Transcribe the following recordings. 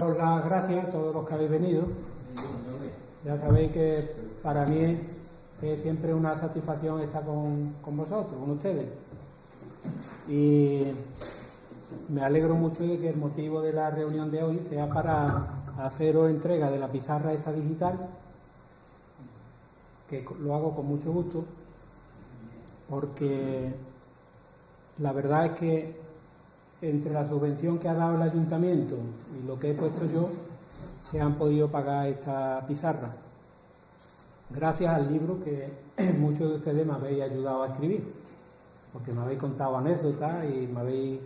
Daros las gracias a todos los que habéis venido. Ya sabéis que para mí es siempre una satisfacción estar con vosotros, con ustedes. Y me alegro mucho de que el motivo de la reunión de hoy sea para haceros entrega de la pizarra esta digital, que lo hago con mucho gusto, porque la verdad es que entre la subvención que ha dado el ayuntamiento y lo que he puesto yo, se han podido pagar esta pizarra, gracias al libro que muchos de ustedes me habéis ayudado a escribir, porque me habéis contado anécdotas y me habéis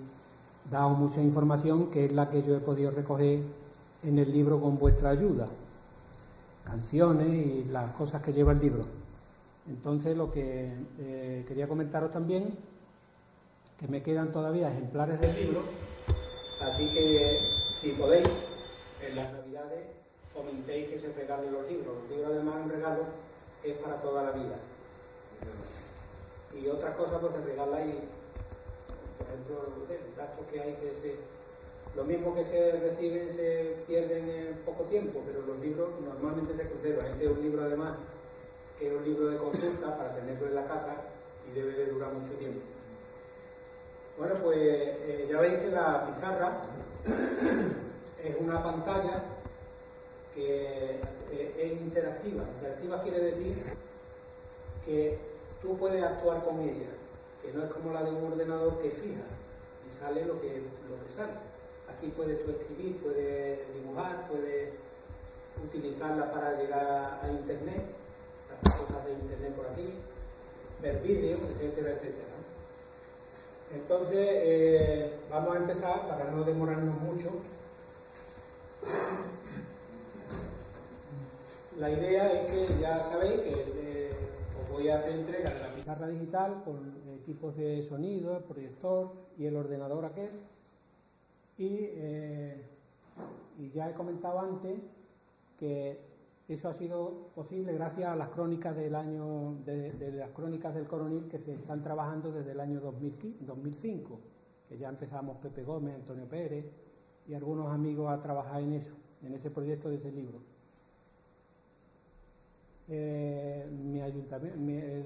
dado mucha información, que es la que yo he podido recoger en el libro con vuestra ayuda, canciones y las cosas que lleva el libro. Entonces, lo que quería comentaros también, que me quedan todavía ejemplares del libro, así que si podéis, en las Navidades fomentéis que se regalen los libros. Los libros, además, un regalo es para toda la vida. Y otras cosas pues se regaláis, por ejemplo, los gastos que hay lo mismo que se reciben se pierden en poco tiempo, pero los libros normalmente se conservan. Ese es un libro, además, que es un libro de consulta para tenerlo en la casa y debe de durar mucho tiempo. Bueno, pues ya veis que la pizarra es una pantalla que es interactiva. Interactiva quiere decir que tú puedes actuar con ella, que no es como la de un ordenador que fija y sale lo que sale. Aquí puedes tú escribir, puedes dibujar, puedes utilizarla para llegar a internet, sacar cosas de internet por aquí, ver vídeos, etcétera, etcétera. Entonces, vamos a empezar para no demorarnos mucho. La idea es que ya sabéis que os voy a hacer entrega de la pizarra digital con equipos de sonido, el proyector y el ordenador aquel. Y ya he comentado antes que eso ha sido posible gracias a las crónicas del año de las crónicas del Coronil, que se están trabajando desde el año 2005, que ya empezamos Pepe Gómez, Antonio Pérez y algunos amigos a trabajar en eso, en ese proyecto de ese libro. El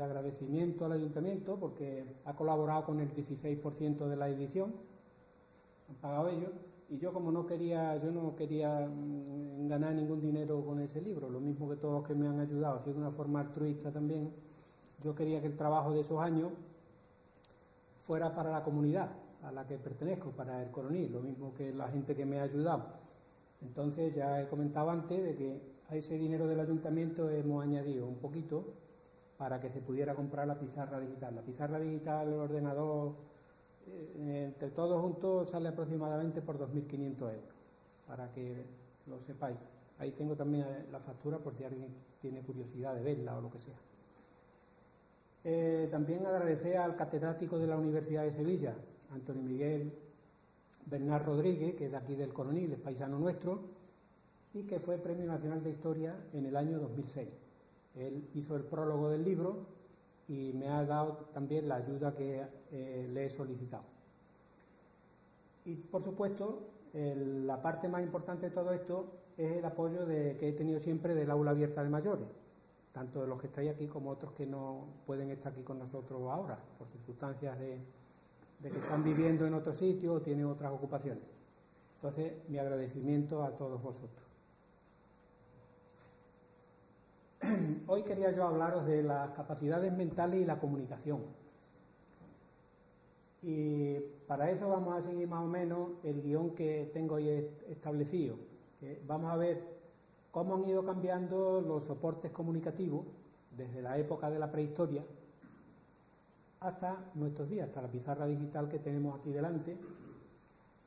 agradecimiento al ayuntamiento, porque ha colaborado con el 16% de la edición, han pagado ellos. Y yo, como no quería ganar ningún dinero con ese libro, lo mismo que todos los que me han ayudado, ha sido de una forma altruista también. Yo quería que el trabajo de esos años fuera para la comunidad a la que pertenezco, para el Coronil, lo mismo que la gente que me ha ayudado. Entonces, ya he comentado antes de que a ese dinero del ayuntamiento hemos añadido un poquito para que se pudiera comprar la pizarra digital. La pizarra digital, el ordenador, entre todos juntos sale aproximadamente por 2.500 euros, para que lo sepáis. Ahí tengo también la factura por si alguien tiene curiosidad de verla o lo que sea. También agradecer al catedrático de la Universidad de Sevilla, Antonio Miguel Bernal Rodríguez, que es de aquí del Coronil, es paisano nuestro, y que fue Premio Nacional de Historia en el año 2006. Él hizo el prólogo del libro y me ha dado también la ayuda que le he solicitado. Y, por supuesto, la parte más importante de todo esto es el apoyo que he tenido siempre del aula abierta de mayores, tanto de los que estáis aquí como otros que no pueden estar aquí con nosotros ahora, por circunstancias de que están viviendo en otro sitio o tienen otras ocupaciones. Entonces, mi agradecimiento a todos vosotros. Hoy quería yo hablaros de las capacidades mentales y la comunicación. Y para eso vamos a seguir más o menos el guión que tengo hoy establecido. Que vamos a ver cómo han ido cambiando los soportes comunicativos desde la época de la prehistoria hasta nuestros días, hasta la pizarra digital que tenemos aquí delante.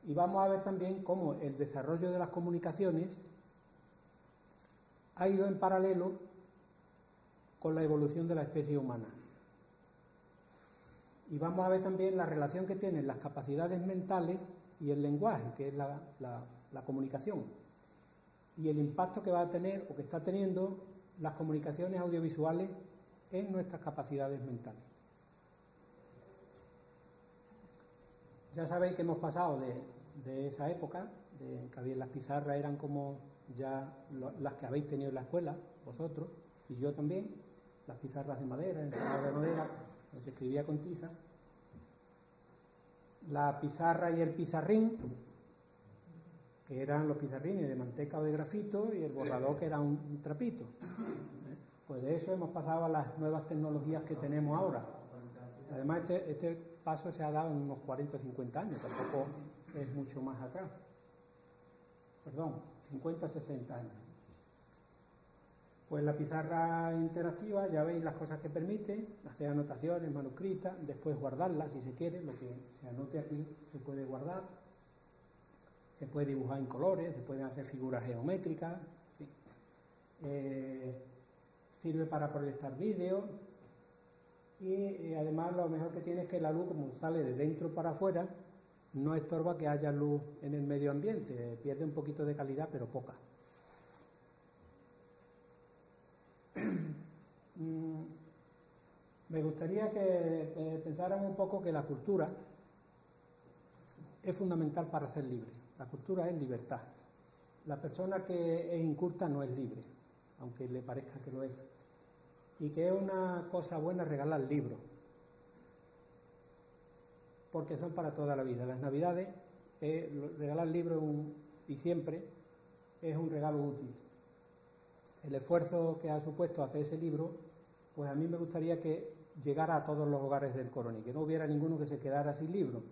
Y vamos a ver también cómo el desarrollo de las comunicaciones ha ido en paralelo con la evolución de la especie humana. Y vamos a ver también la relación que tienen las capacidades mentales y el lenguaje, que es la comunicación, y el impacto que va a tener o que está teniendo las comunicaciones audiovisuales en nuestras capacidades mentales. Ya sabéis que hemos pasado de esa época, que había las pizarras, eran como ya las que habéis tenido en la escuela, vosotros, y yo también, las pizarras de madera, encerradas de madera, donde se escribía con tiza. La pizarra y el pizarrín, que eran los pizarrines de manteca o de grafito, y el borrador, que era un trapito. Pues de eso hemos pasado a las nuevas tecnologías que tenemos ahora. Además, este paso se ha dado en unos 40 o 50 años, tampoco es mucho más atrás. Perdón, 50 o 60 años. Pues la pizarra interactiva, ya veis las cosas que permite, hacer anotaciones manuscritas, después guardarlas si se quiere, lo que se anote aquí se puede guardar, se puede dibujar en colores, se pueden hacer figuras geométricas, ¿sí? Sirve para proyectar vídeos y además lo mejor que tiene es que la luz, como sale de dentro para afuera, no estorba que haya luz en el medio ambiente, pierde un poquito de calidad pero poca. Me gustaría que pensáramos un poco que la cultura es fundamental para ser libre. La cultura es libertad. La persona que es inculta no es libre, aunque le parezca que lo es. Y que es una cosa buena regalar libros, porque son para toda la vida. Las Navidades, regalar libros y siempre es un regalo útil. El esfuerzo que ha supuesto hacer ese libro, pues a mí me gustaría que llegara a todos los hogares del Coroní, que no hubiera ninguno que se quedara sin libro,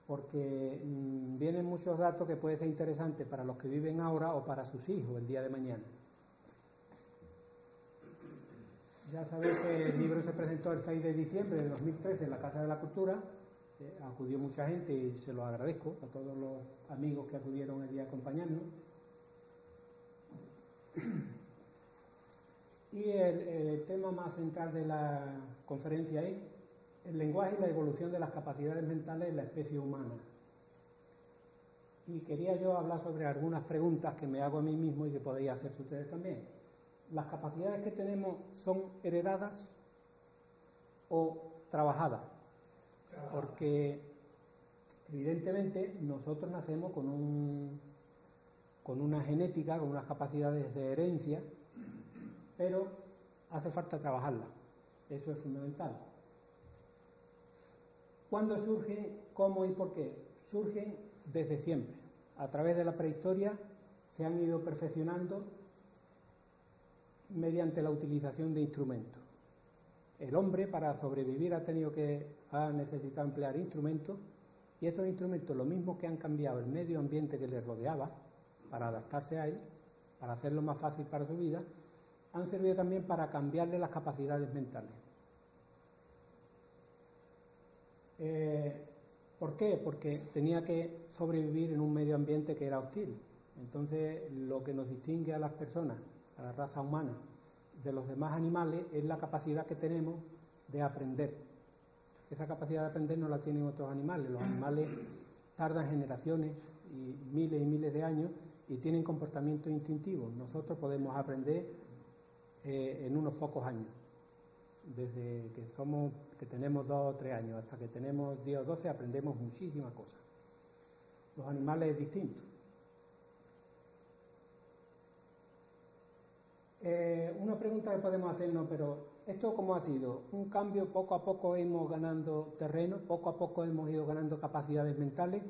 porque vienen muchos datos que pueden ser interesantes para los que viven ahora o para sus hijos el día de mañana. Ya sabéis que el libro se presentó el 6 de diciembre de 2013 en la Casa de la Cultura, acudió mucha gente y se lo agradezco a todos los amigos que acudieron allí a acompañarnos. Y el tema más central de la conferencia es el lenguaje y la evolución de las capacidades mentales en la especie humana. Y quería yo hablar sobre algunas preguntas que me hago a mí mismo y que podéis hacerse ustedes también. ¿Las capacidades que tenemos son heredadas o trabajadas? Porque evidentemente nosotros nacemos con una genética, con unas capacidades de herencia, pero hace falta trabajarla. Eso es fundamental. ¿Cuándo surgen? ¿Cómo y por qué? Surgen desde siempre. A través de la prehistoria se han ido perfeccionando mediante la utilización de instrumentos. El hombre, para sobrevivir, ha necesitado emplear instrumentos, y esos instrumentos, lo mismo que han cambiado el medio ambiente que le rodeaba para adaptarse a él, para hacerlo más fácil para su vida, han servido también para cambiarle las capacidades mentales. ¿Por qué? Porque tenía que sobrevivir en un medio ambiente que era hostil. Entonces, lo que nos distingue a las personas, a la raza humana, de los demás animales, es la capacidad que tenemos de aprender. Esa capacidad de aprender no la tienen otros animales. Los animales tardan generaciones y miles de años y tienen comportamientos instintivos. Nosotros podemos aprender en unos pocos años. Desde que tenemos 2 o 3 años hasta que tenemos 10 o 12 aprendemos muchísimas cosas. Los animales es distinto. Una pregunta que podemos hacernos, pero ¿esto cómo ha sido? Un cambio, poco a poco hemos ganando terreno, poco a poco hemos ido ganando capacidades mentales,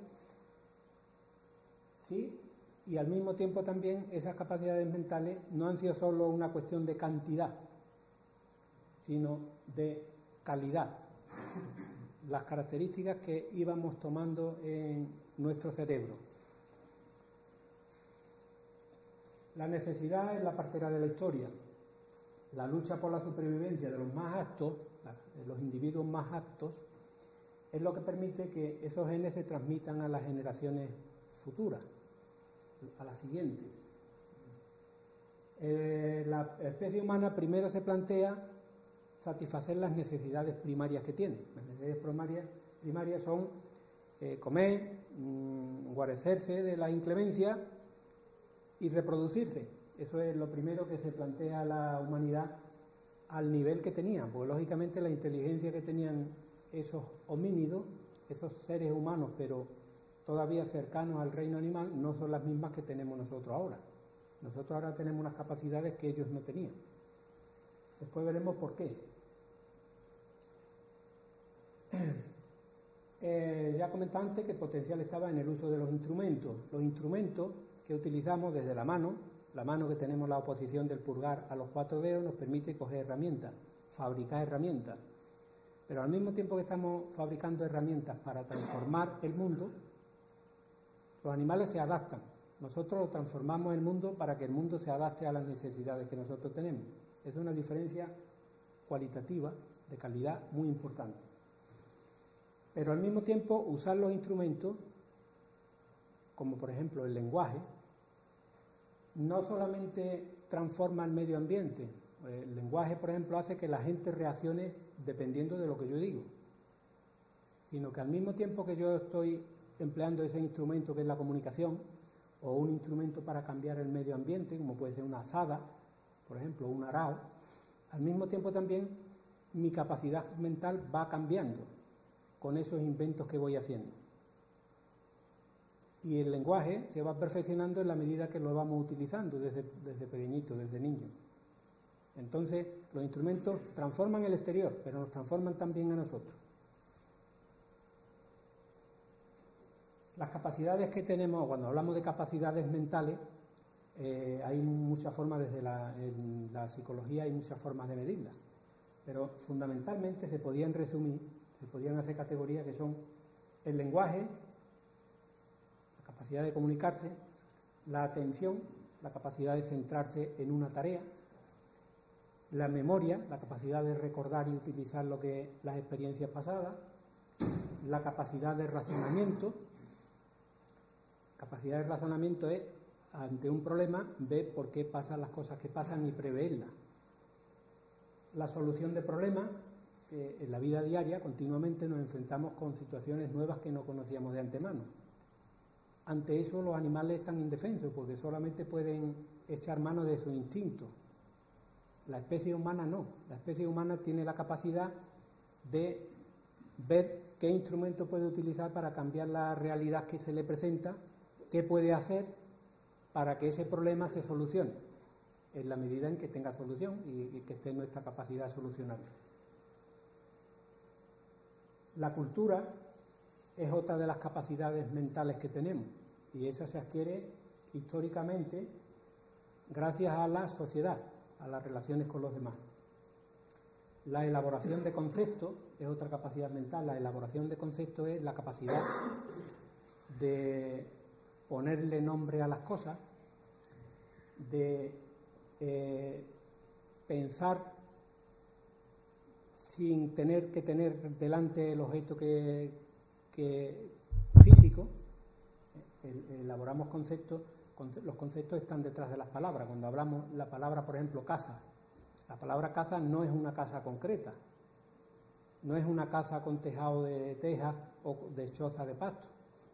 ¿sí? Y al mismo tiempo también esas capacidades mentales no han sido solo una cuestión de cantidad, sino de calidad. Las características que íbamos tomando en nuestro cerebro. La necesidad es la partera de la historia. La lucha por la supervivencia de los más aptos, de los individuos más aptos, es lo que permite que esos genes se transmitan a las generaciones futuras, a la siguiente. La especie humana primero se plantea satisfacer las necesidades primarias que tiene. Las necesidades primarias son comer, guarecerse de la inclemencia y reproducirse. Eso es lo primero que se plantea la humanidad al nivel que tenían, porque lógicamente la inteligencia que tenían esos homínidos, esos seres humanos, pero todavía cercanos al reino animal no son las mismas que tenemos nosotros ahora. Nosotros ahora tenemos unas capacidades que ellos no tenían. Después veremos por qué. Ya comenté antes que el potencial estaba en el uso de los instrumentos. Los instrumentos que utilizamos desde la mano que tenemos la oposición del pulgar a los 4 dedos, nos permite coger herramientas, fabricar herramientas. Pero al mismo tiempo que estamos fabricando herramientas para transformar el mundo, los animales se adaptan. Nosotros transformamos el mundo para que el mundo se adapte a las necesidades que nosotros tenemos. Es una diferencia cualitativa, de calidad, muy importante. Pero al mismo tiempo, usar los instrumentos, como por ejemplo el lenguaje, no solamente transforma el medio ambiente. El lenguaje, por ejemplo, hace que la gente reaccione dependiendo de lo que yo digo, sino que al mismo tiempo que yo estoy empleando ese instrumento que es la comunicación, o un instrumento para cambiar el medio ambiente, como puede ser una azada, por ejemplo, un arao, al mismo tiempo también mi capacidad mental va cambiando con esos inventos que voy haciendo. Y el lenguaje se va perfeccionando en la medida que lo vamos utilizando desde pequeñito, desde niño. Entonces, los instrumentos transforman el exterior, pero nos transforman también a nosotros. Las capacidades que tenemos, cuando hablamos de capacidades mentales, hay muchas formas, en la psicología hay muchas formas de medirlas, pero fundamentalmente se podían resumir, se podían hacer categorías que son el lenguaje, la capacidad de comunicarse, la atención, la capacidad de centrarse en una tarea, la memoria, la capacidad de recordar y utilizar las experiencias pasadas, la capacidad de razonamiento. Capacidad de razonamiento es, ante un problema, ver por qué pasan las cosas que pasan y preverlas. La solución de problemas, en la vida diaria continuamente nos enfrentamos con situaciones nuevas que no conocíamos de antemano. Ante eso los animales están indefensos porque solamente pueden echar mano de su instinto. La especie humana no. La especie humana tiene la capacidad de ver qué instrumento puede utilizar para cambiar la realidad que se le presenta, qué puede hacer para que ese problema se solucione, en la medida en que tenga solución y que esté en nuestra capacidad de solucionarlo. La cultura es otra de las capacidades mentales que tenemos y esa se adquiere históricamente gracias a la sociedad, a las relaciones con los demás. La elaboración de conceptos es otra capacidad mental. La elaboración de conceptos es la capacidad de ponerle nombre a las cosas, de pensar sin tener que tener delante el objeto físico. Elaboramos conceptos, los conceptos están detrás de las palabras. Cuando hablamos la palabra, por ejemplo, casa, la palabra casa no es una casa concreta, no es una casa con tejado de teja o de choza de pasto,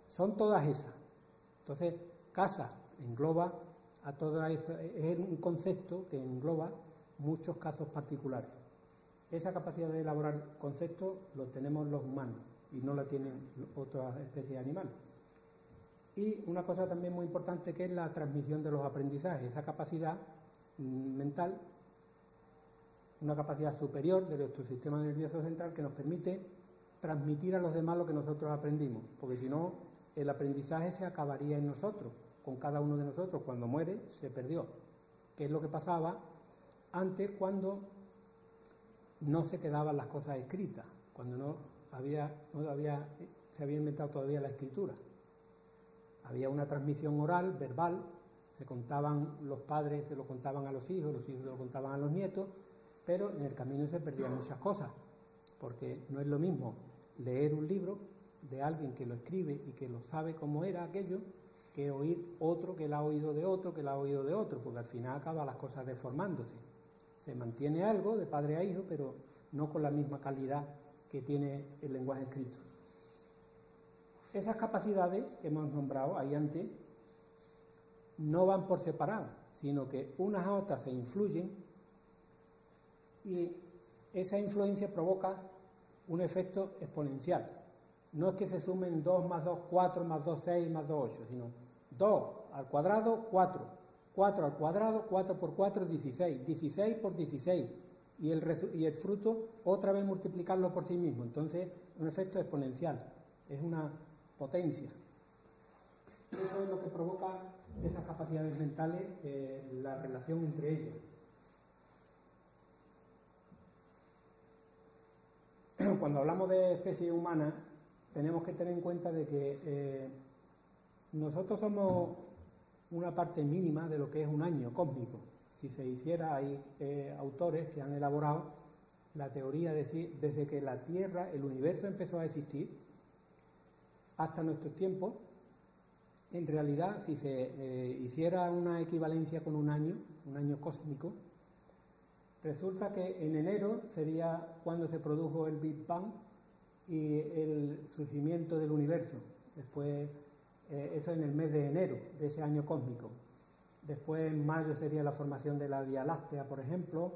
son todas esas. Entonces, casa engloba a todas esas, es un concepto que engloba muchos casos particulares. Esa capacidad de elaborar conceptos lo tenemos los humanos y no la tienen otras especies de animales. Y una cosa también muy importante que es la transmisión de los aprendizajes, esa capacidad mental, una capacidad superior de nuestro sistema nervioso central que nos permite transmitir a los demás lo que nosotros aprendimos, porque si no, el aprendizaje se acabaría en nosotros, con cada uno de nosotros. Cuando muere, se perdió. ¿Qué es lo que pasaba antes cuando no se quedaban las cosas escritas, cuando se había inventado todavía la escritura? Había una transmisión oral, verbal, se contaban los padres, se lo contaban a los hijos se lo contaban a los nietos, pero en el camino se perdían muchas cosas, porque no es lo mismo leer un libro de alguien que lo escribe y que lo sabe cómo era aquello, que oír otro que la ha oído de otro, que la ha oído de otro, porque al final acaban las cosas deformándose. Se mantiene algo de padre a hijo, pero no con la misma calidad que tiene el lenguaje escrito. Esas capacidades que hemos nombrado ahí antes no van por separado, sino que unas a otras se influyen y esa influencia provoca un efecto exponencial. no es que se sumen 2 más 2, 4 más 2, 6 más 2, 8, sino 2 al cuadrado, 4. 4 al cuadrado, 4 por 4, 16. 16 por 16. Y el fruto, otra vez multiplicarlo por sí mismo. Entonces, un efecto exponencial. Es una potencia. Eso es lo que provoca esas capacidades mentales, la relación entre ellas. Cuando hablamos de especie humana, tenemos que tener en cuenta de que nosotros somos una parte mínima de lo que es un año cósmico. Si se hiciera, hay autores que han elaborado la teoría de decir, desde que la Tierra, el universo empezó a existir, hasta nuestros tiempos, en realidad, si se hiciera una equivalencia con un año cósmico, resulta que en enero sería cuando se produjo el Big Bang y el surgimiento del universo. Después, eso en el mes de enero de ese año cósmico. Después en mayo sería la formación de la Vía Láctea, por ejemplo.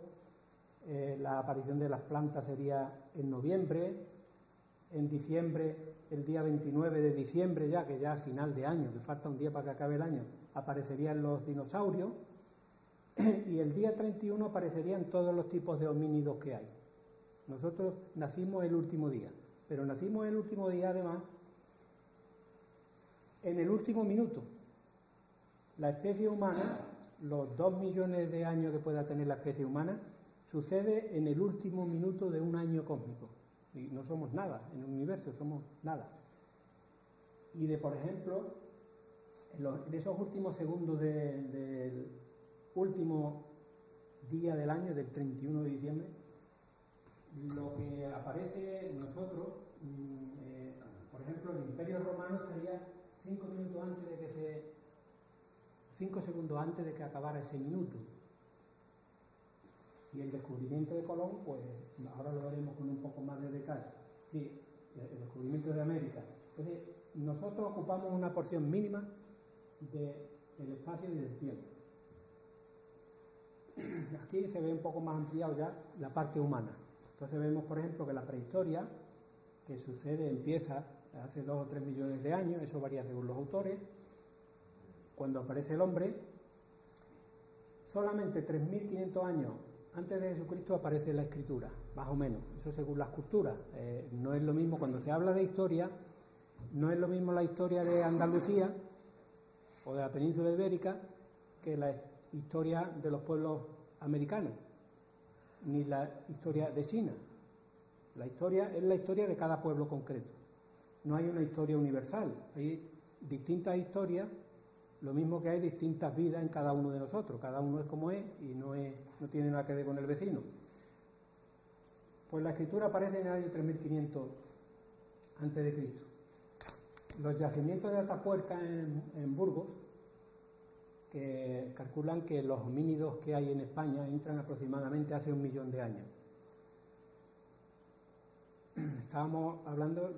La aparición de las plantas sería en noviembre. En diciembre, el día 29 de diciembre ya, que ya es final de año, que falta un día para que acabe el año, aparecerían los dinosaurios. Y el día 31 aparecerían todos los tipos de homínidos que hay. Nosotros nacimos el último día, pero nacimos el último día además en el último minuto. La especie humana, los 2 millones de años que pueda tener la especie humana, sucede en el último minuto de un año cósmico. Y no somos nada, en el universo somos nada. Y por ejemplo, en esos últimos segundos del último día del año, del 31 de diciembre, lo que aparece en nosotros, por ejemplo, el Imperio Romano estaría 5 segundos antes de que acabara ese minuto. Y el descubrimiento de Colón, pues ahora lo veremos con un poco más de detalle. Sí, el descubrimiento de América. Entonces, nosotros ocupamos una porción mínima del espacio y del tiempo. Aquí se ve un poco más ampliado ya la parte humana. Entonces vemos, por ejemplo, que la prehistoria, que empieza hace 2 o 3 millones de años, eso varía según los autores, cuando aparece el hombre, solamente 3.500 años antes de Jesucristo aparece la escritura, más o menos, eso según las culturas. No es lo mismo cuando se habla de historia, no es lo mismo la historia de Andalucía o de la península ibérica que la historia de los pueblos americanos, ni la historia de China. La historia es la historia de cada pueblo concreto. No hay una historia universal, hay distintas historias, lo mismo que hay distintas vidas en cada uno de nosotros. Cada uno es como es y no tiene nada que ver con el vecino. Pues la escritura aparece en el año 3500 a.C. Los yacimientos de Atapuerca en Burgos, que calculan que los homínidos que hay en España entran aproximadamente hace 1 millón de años. Estábamos hablando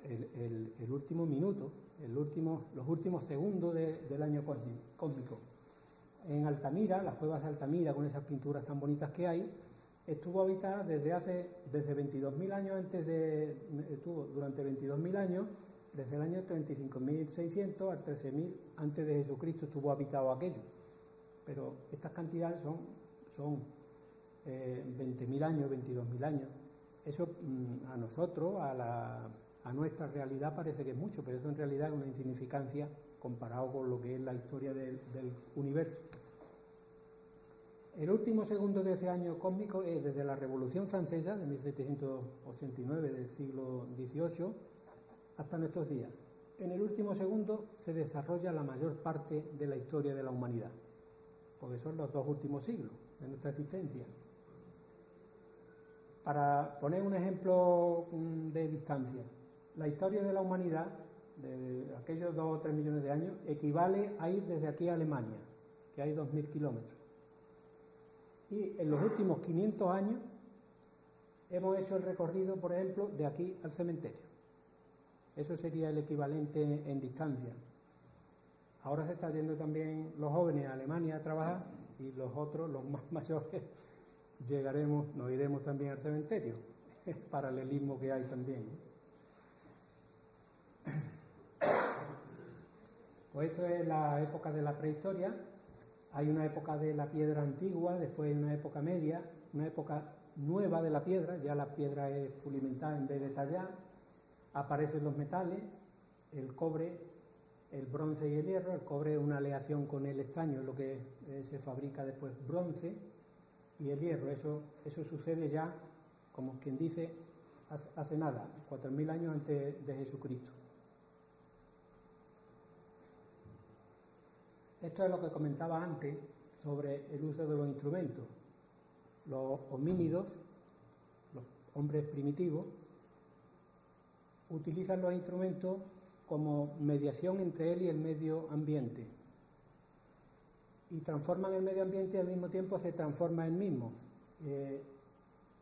el último minuto, los últimos segundos del año cósmico. En Altamira, las cuevas de Altamira, con esas pinturas tan bonitas que hay, estuvo habitada desde 22.000 años durante 22.000 años, desde el año 35.600 al 13.000 antes de Jesucristo estuvo habitado aquello. Pero estas cantidades son 20.000 años, 22.000 años. Eso a nosotros, a nuestra realidad parece que es mucho, pero eso en realidad es una insignificancia comparado con lo que es la historia del universo. El último segundo de ese año cósmico es desde la Revolución Francesa de 1789 del siglo XVIII hasta nuestros días. En el último segundo se desarrolla la mayor parte de la historia de la humanidad, porque son los 2 últimos siglos de nuestra existencia. Para poner un ejemplo de distancia, la historia de la humanidad, de aquellos 2 o 3 millones de años, equivale a ir desde aquí a Alemania, que hay 2.000 kilómetros. Y en los últimos 500 años hemos hecho el recorrido, por ejemplo, de aquí al cementerio. Eso sería el equivalente en distancia. Ahora se está yendo también los jóvenes a Alemania a trabajar y los otros, los más mayores, nos iremos también al cementerio. Es paralelismo que hay también. Pues esto es la época de la prehistoria. Hay una época de la piedra antigua, después hay una época media, una época nueva de la piedra, ya la piedra es pulimentada en vez de tallar, aparecen los metales, el cobre, el bronce y el hierro. El cobre es una aleación con el estaño, es lo que se fabrica después bronce, y el hierro, eso sucede ya, como quien dice, hace nada, 4.000 años antes de Jesucristo. Esto es lo que comentaba antes sobre el uso de los instrumentos. Los homínidos, los hombres primitivos, utilizan los instrumentos como mediación entre él y el medio ambiente. Y transforman el medio ambiente y al mismo tiempo se transforma él mismo.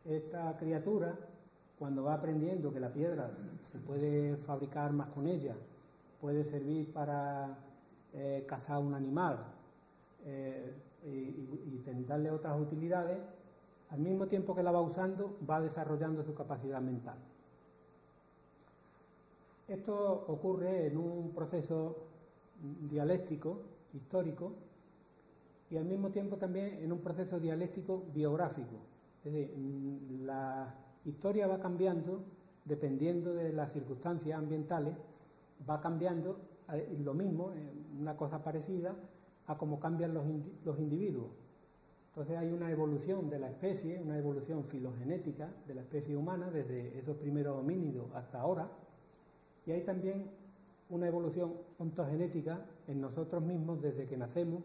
Esta criatura, cuando va aprendiendo que la piedra se puede fabricar más con ella, puede servir para cazar un animal y darle otras utilidades, al mismo tiempo que la va usando, va desarrollando su capacidad mental. Esto ocurre en un proceso dialéctico, histórico, y al mismo tiempo también en un proceso dialéctico biográfico. Es decir, la historia va cambiando dependiendo de las circunstancias ambientales, va cambiando lo mismo, una cosa parecida a cómo cambian los individuos. Entonces hay una evolución de la especie, una evolución filogenética de la especie humana desde esos primeros homínidos hasta ahora, y hay también una evolución ontogenética en nosotros mismos desde que nacemos,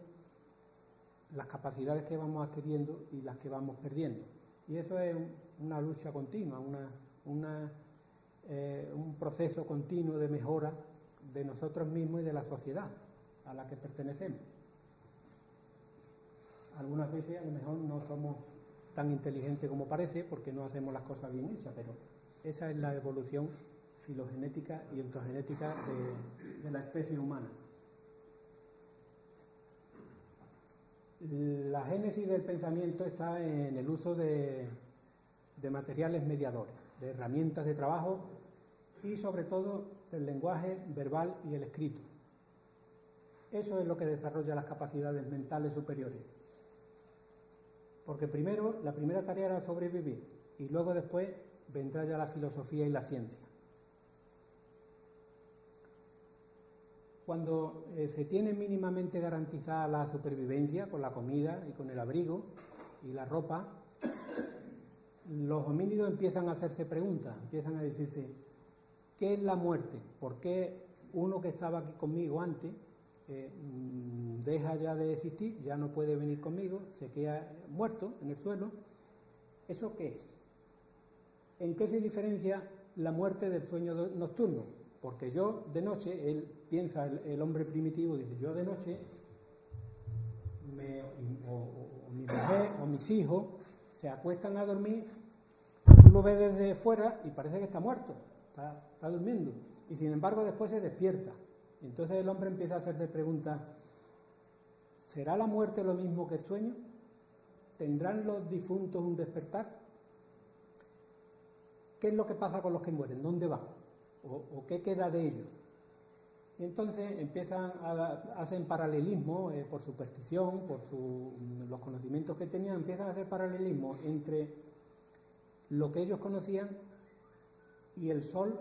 las capacidades que vamos adquiriendo y las que vamos perdiendo. Y eso es una lucha continua, un proceso continuo de mejora de nosotros mismos y de la sociedad a la que pertenecemos. Algunas veces a lo mejor no somos tan inteligentes como parece porque no hacemos las cosas bien hechas, pero esa es la evolución filogenética y ontogenética de la especie humana. La génesis del pensamiento está en el uso de materiales mediadores, de herramientas de trabajo y sobre todo del lenguaje verbal y el escrito. Eso es lo que desarrolla las capacidades mentales superiores. Porque primero, la primera tarea era sobrevivir y luego después vendrá ya la filosofía y la ciencia. Cuando se tiene mínimamente garantizada la supervivencia con la comida y con el abrigo y la ropa, los homínidos empiezan a hacerse preguntas, empiezan a decirse, ¿qué es la muerte? ¿Por qué uno que estaba aquí conmigo antes deja ya de existir, ya no puede venir conmigo, se queda muerto en el suelo? ¿Eso qué es? ¿En qué se diferencia la muerte del sueño nocturno? Porque yo de noche, él piensa, el hombre primitivo dice, yo de noche, o mi mujer o mis hijos se acuestan a dormir, tú lo ves desde fuera y parece que está muerto, está durmiendo, y sin embargo después se despierta. Entonces el hombre empieza a hacerse preguntas, ¿será la muerte lo mismo que el sueño? ¿Tendrán los difuntos un despertar? ¿Qué es lo que pasa con los que mueren? ¿Dónde van? ¿O qué queda de ellos? Y entonces hacen paralelismo por superstición, por los conocimientos que tenían, empiezan a hacer paralelismo entre lo que ellos conocían y el sol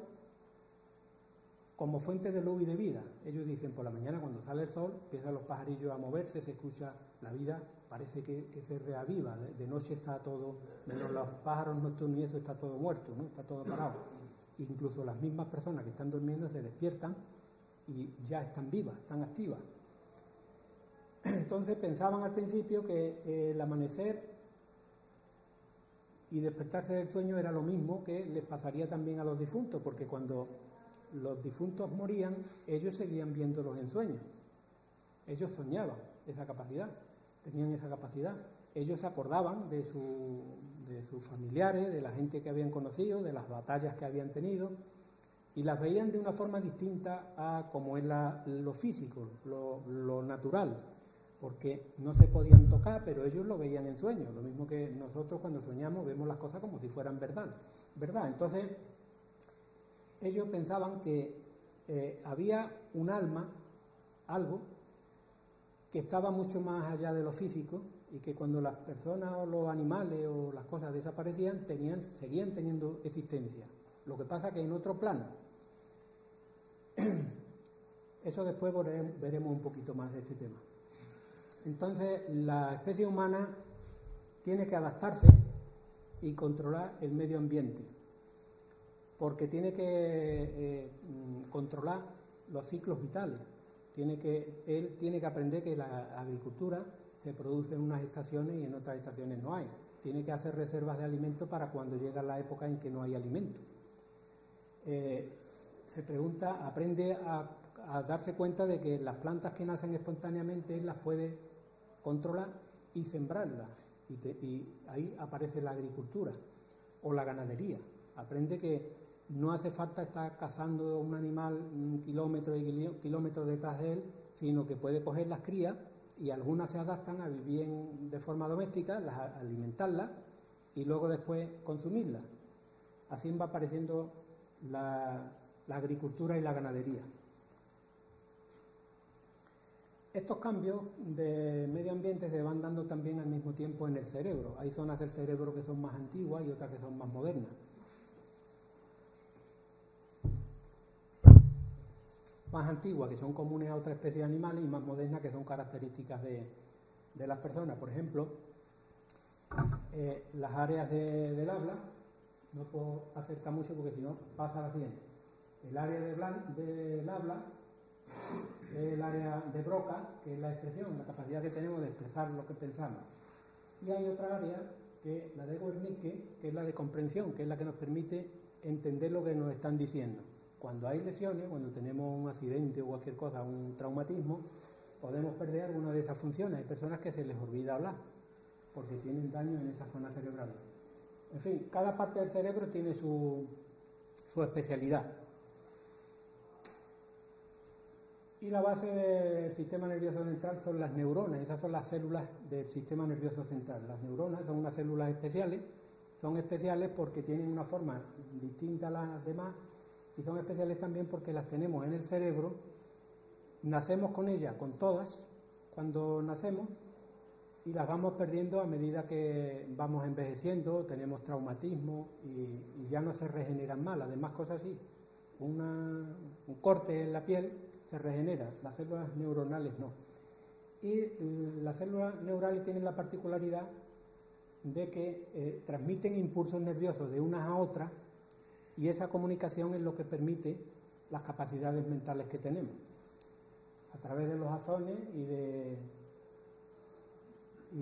como fuente de luz y de vida. Ellos dicen, por la mañana cuando sale el sol, empiezan los pajarillos a moverse, se escucha la vida, parece que se reaviva. De noche está todo, menos los pájaros nocturnos y eso, está todo muerto, ¿no? Está todo parado. Incluso las mismas personas que están durmiendo se despiertan y ya están vivas, están activas. Entonces pensaban al principio que el amanecer y despertarse del sueño era lo mismo que les pasaría también a los difuntos, porque cuando los difuntos morían, ellos seguían viéndolos en sueños. Ellos soñaban esa capacidad, tenían esa capacidad. Ellos se acordaban de sus familiares, de la gente que habían conocido, de las batallas que habían tenido, y las veían de una forma distinta a como es lo físico, lo natural, porque no se podían tocar, pero ellos lo veían en sueños, lo mismo que nosotros cuando soñamos vemos las cosas como si fueran verdad. Entonces, ellos pensaban que había un alma, algo, que estaba mucho más allá de lo físico y que cuando las personas o los animales o las cosas desaparecían, seguían teniendo existencia. Lo que pasa que en otro plano. Eso después veremos un poquito más de este tema. Entonces, la especie humana tiene que adaptarse y controlar el medio ambiente, porque tiene que controlar los ciclos vitales. Él tiene que aprender que la agricultura se produce en unas estaciones y en otras estaciones no hay. Tiene que hacer reservas de alimento para cuando llega la época en que no hay alimento. Aprende a darse cuenta de que las plantas que nacen espontáneamente él las puede controlar y sembrarlas. Y ahí aparece la agricultura o la ganadería. Aprende que no hace falta estar cazando un animal un kilómetro y kilómetros detrás de él, sino que puede coger las crías y algunas se adaptan a vivir de forma doméstica, alimentarlas y luego después consumirlas. Así va apareciendo la agricultura y la ganadería. Estos cambios de medio ambiente se van dando también al mismo tiempo en el cerebro. Hay zonas del cerebro que son más antiguas y otras que son más modernas. Más antiguas, que son comunes a otras especies de animales, y más modernas, que son características de las personas. Por ejemplo, las áreas del habla, no puedo acercar mucho porque si no pasa la siguiente. El área del habla es el área de Broca, que es la expresión, la capacidad que tenemos de expresar lo que pensamos. Y hay otra área, que es la de Wernicke, que es la de comprensión, que es la que nos permite entender lo que nos están diciendo. Cuando hay lesiones, cuando tenemos un accidente o cualquier cosa, un traumatismo, podemos perder alguna de esas funciones. Hay personas que se les olvida hablar porque tienen daño en esa zona cerebral. En fin, cada parte del cerebro tiene su especialidad. Y la base del sistema nervioso central son las neuronas. Esas son las células del sistema nervioso central. Las neuronas son unas células especiales. Son especiales porque tienen una forma distinta a las demás. Y son especiales también porque las tenemos en el cerebro, nacemos con ellas, con todas, cuando nacemos, y las vamos perdiendo a medida que vamos envejeciendo, tenemos traumatismo y ya no se regeneran más. Las demás cosas sí, un corte en la piel se regenera, las células neuronales no. Y las células neurales tienen la particularidad de que transmiten impulsos nerviosos de unas a otras, y esa comunicación es lo que permite las capacidades mentales que tenemos. A través de los axones y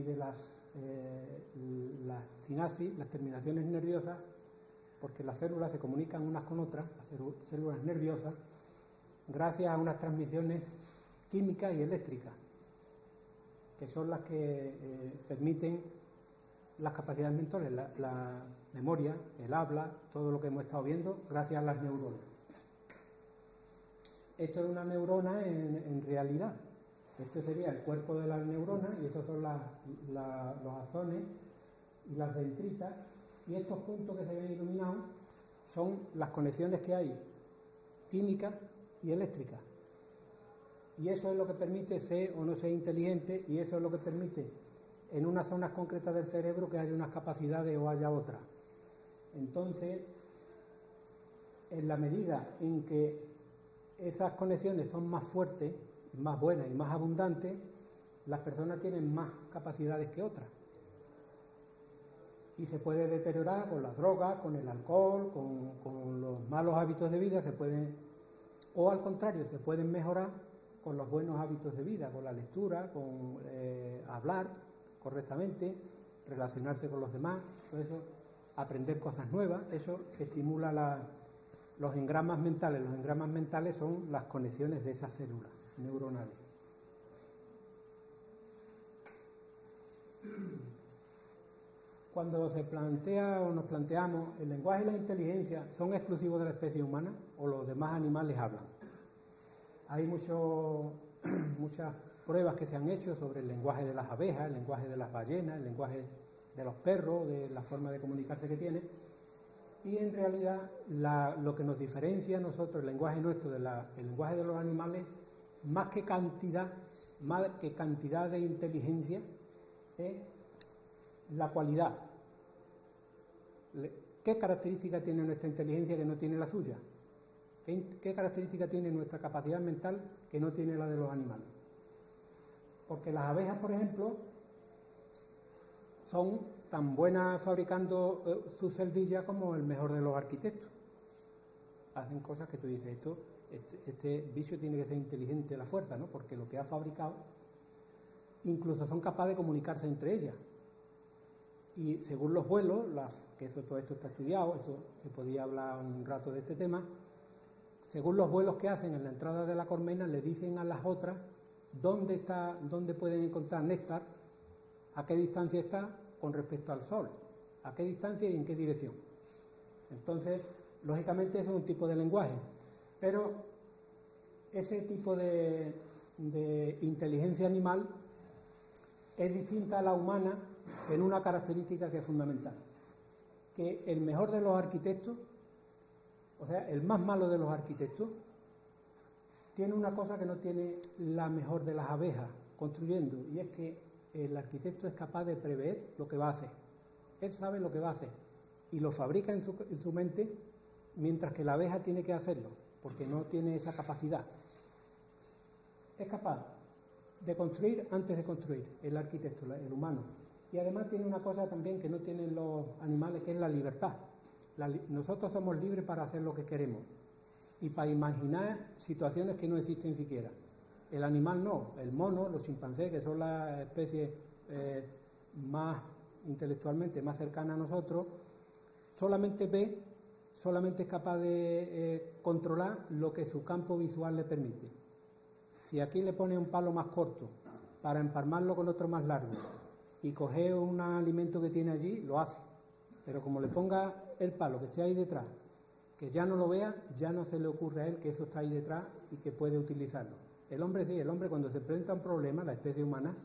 de las sinapsis, las terminaciones nerviosas, porque las células se comunican unas con otras, las células nerviosas, gracias a unas transmisiones químicas y eléctricas, que son las que permiten las capacidades mentales, la memoria, el habla, todo lo que hemos estado viendo, gracias a las neuronas. Esto es una neurona en realidad. Este sería el cuerpo de las neuronas y estos son los axones y las dendritas. Y estos puntos que se ven iluminados son las conexiones que hay químicas y eléctricas. Y eso es lo que permite ser o no ser inteligente, y eso es lo que permite en unas zonas concretas del cerebro que haya unas capacidades o haya otras. Entonces, en la medida en que esas conexiones son más fuertes, más buenas y más abundantes, las personas tienen más capacidades que otras. Y se puede deteriorar con las drogas, con el alcohol, con los malos hábitos de vida, o al contrario, se pueden mejorar con los buenos hábitos de vida, con la lectura, con hablar correctamente, relacionarse con los demás, todo eso, aprender cosas nuevas, eso estimula los engramas mentales. Los engramas mentales son las conexiones de esas células neuronales. Cuando se plantea o nos planteamos el lenguaje y la inteligencia, ¿son exclusivos de la especie humana o los demás animales hablan? Hay muchas pruebas que se han hecho sobre el lenguaje de las abejas, el lenguaje de las ballenas, el lenguaje de los perros, de la forma de comunicarse que tienen. y en realidad lo que nos diferencia a nosotros, el lenguaje nuestro, del lenguaje de los animales, más que cantidad de inteligencia, es la cualidad. ¿Qué característica tiene nuestra inteligencia que no tiene la suya? ¿Qué característica tiene nuestra capacidad mental que no tiene la de los animales? Porque las abejas, por ejemplo, son tan buenas fabricando sus celdillas como el mejor de los arquitectos. Hacen cosas que tú dices, este bicho tiene que ser inteligente a la fuerza, ¿no? Porque lo que ha fabricado, incluso son capaces de comunicarse entre ellas. Y según los vuelos, que todo esto está estudiado, eso se podía hablar un rato de este tema, según los vuelos que hacen en la entrada de la colmena, le dicen a las otras dónde pueden encontrar néctar, a qué distancia está con respecto al sol, a qué distancia y en qué dirección. Entonces, lógicamente, eso es un tipo de lenguaje, pero ese tipo de inteligencia animal es distinta a la humana en una característica que es fundamental, que el mejor de los arquitectos, o sea, el más malo de los arquitectos, tiene una cosa que no tiene la mejor de las abejas construyendo, y es que el arquitecto es capaz de prever lo que va a hacer. Él sabe lo que va a hacer y lo fabrica en su mente, mientras que la abeja tiene que hacerlo, porque no tiene esa capacidad. Es capaz de construir antes de construir, el arquitecto, el humano. Y además tiene una cosa también que no tienen los animales, que es la libertad. Nosotros somos libres para hacer lo que queremos y para imaginar situaciones que no existen siquiera. El animal no, el mono, los chimpancés, que son las especies más intelectualmente más cercanas a nosotros, solamente es capaz de controlar lo que su campo visual le permite. Si aquí le pone un palo más corto para empalmarlo con otro más largo y coge un alimento que tiene allí, lo hace. Pero como le ponga el palo que esté ahí detrás, que ya no lo vea, ya no se le ocurre a él que eso está ahí detrás y que puede utilizarlo. El hombre sí, el hombre cuando se presenta un problema, la especie humana,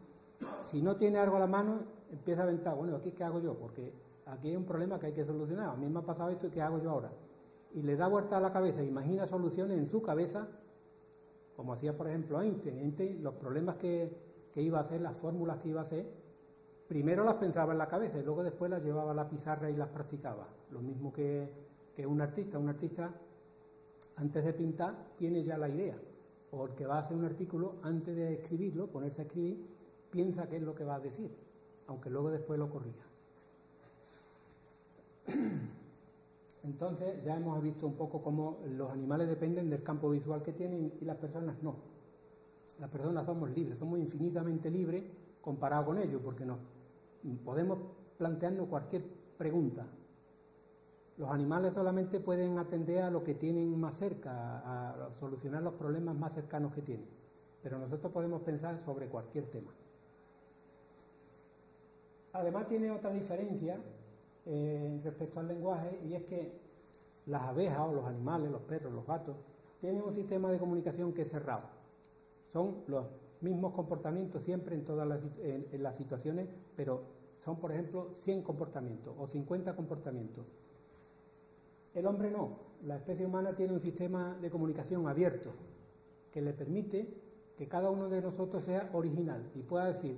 si no tiene algo a la mano, empieza a aventar, bueno, ¿aquí qué hago yo? Porque aquí hay un problema que hay que solucionar, a mí me ha pasado esto y ¿qué hago yo ahora? Y le da vuelta a la cabeza, imagina soluciones en su cabeza, como hacía por ejemplo Einstein. Einstein, los problemas que iba a hacer, las fórmulas que iba a hacer, primero las pensaba en la cabeza y luego después las llevaba a la pizarra y las practicaba. Lo mismo que un artista. Un artista, antes de pintar, tiene ya la idea. O el que va a hacer un artículo, antes de escribirlo, ponerse a escribir, piensa qué es lo que va a decir, aunque luego después lo corrija. Entonces, ya hemos visto un poco cómo los animales dependen del campo visual que tienen y las personas no. Las personas somos libres, somos infinitamente libres comparado con ellos, porque podemos plantearnos cualquier pregunta. Los animales solamente pueden atender a lo que tienen más cerca, a solucionar los problemas más cercanos que tienen. Pero nosotros podemos pensar sobre cualquier tema. Además tiene otra diferencia respecto al lenguaje, y es que las abejas o los animales, los perros, los gatos, tienen un sistema de comunicación que es cerrado. Son los mismos comportamientos siempre en todas las situaciones, pero son, por ejemplo, 100 comportamientos o 50 comportamientos. El hombre no. La especie humana tiene un sistema de comunicación abierto que le permite que cada uno de nosotros sea original y pueda decir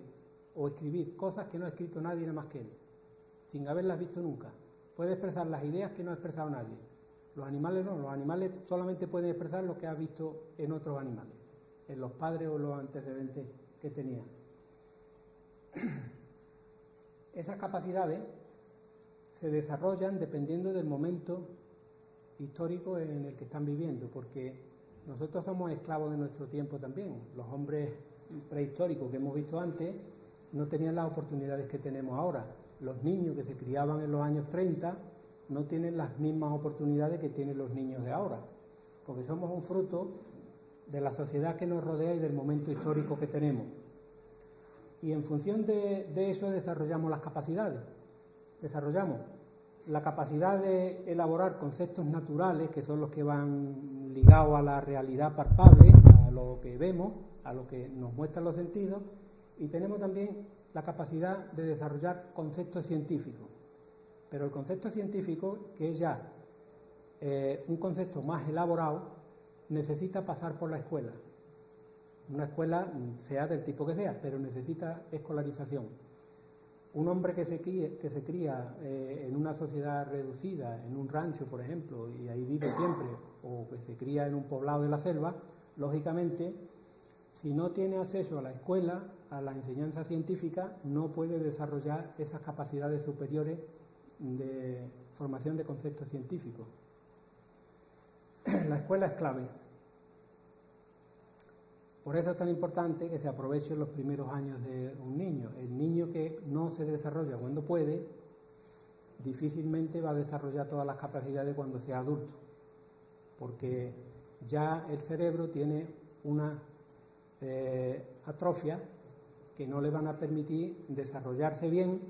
o escribir cosas que no ha escrito nadie nada más que él, sin haberlas visto nunca. Puede expresar las ideas que no ha expresado nadie. Los animales no. Los animales solamente pueden expresar lo que ha visto en otros animales, en los padres o los antecedentes que tenían. Esas capacidades se desarrollan dependiendo del momento histórico en el que están viviendo, porque nosotros somos esclavos de nuestro tiempo también. Los hombres prehistóricos que hemos visto antes no tenían las oportunidades que tenemos ahora. Los niños que se criaban en los años 30 no tienen las mismas oportunidades que tienen los niños de ahora, porque somos un fruto de la sociedad que nos rodea y del momento histórico que tenemos. Y en función de eso desarrollamos las capacidades. Desarrollamos la capacidad de elaborar conceptos naturales, que son los que van ligados a la realidad palpable, a lo que vemos, a lo que nos muestran los sentidos, y tenemos también la capacidad de desarrollar conceptos científicos. Pero el concepto científico, que es ya un concepto más elaborado, necesita pasar por la escuela. Una escuela, sea del tipo que sea, pero necesita escolarización. Un hombre que se cría en una sociedad reducida, en un rancho, por ejemplo, y ahí vive siempre, o que se cría en un poblado de la selva, lógicamente, si no tiene acceso a la escuela, a la enseñanza científica, no puede desarrollar esas capacidades superiores de formación de conceptos científicos. La escuela es clave. Por eso es tan importante que se aprovechen los primeros años de un niño. El niño que no se desarrolla cuando puede, difícilmente va a desarrollar todas las capacidades cuando sea adulto, porque ya el cerebro tiene una atrofia que no le van a permitir desarrollarse bien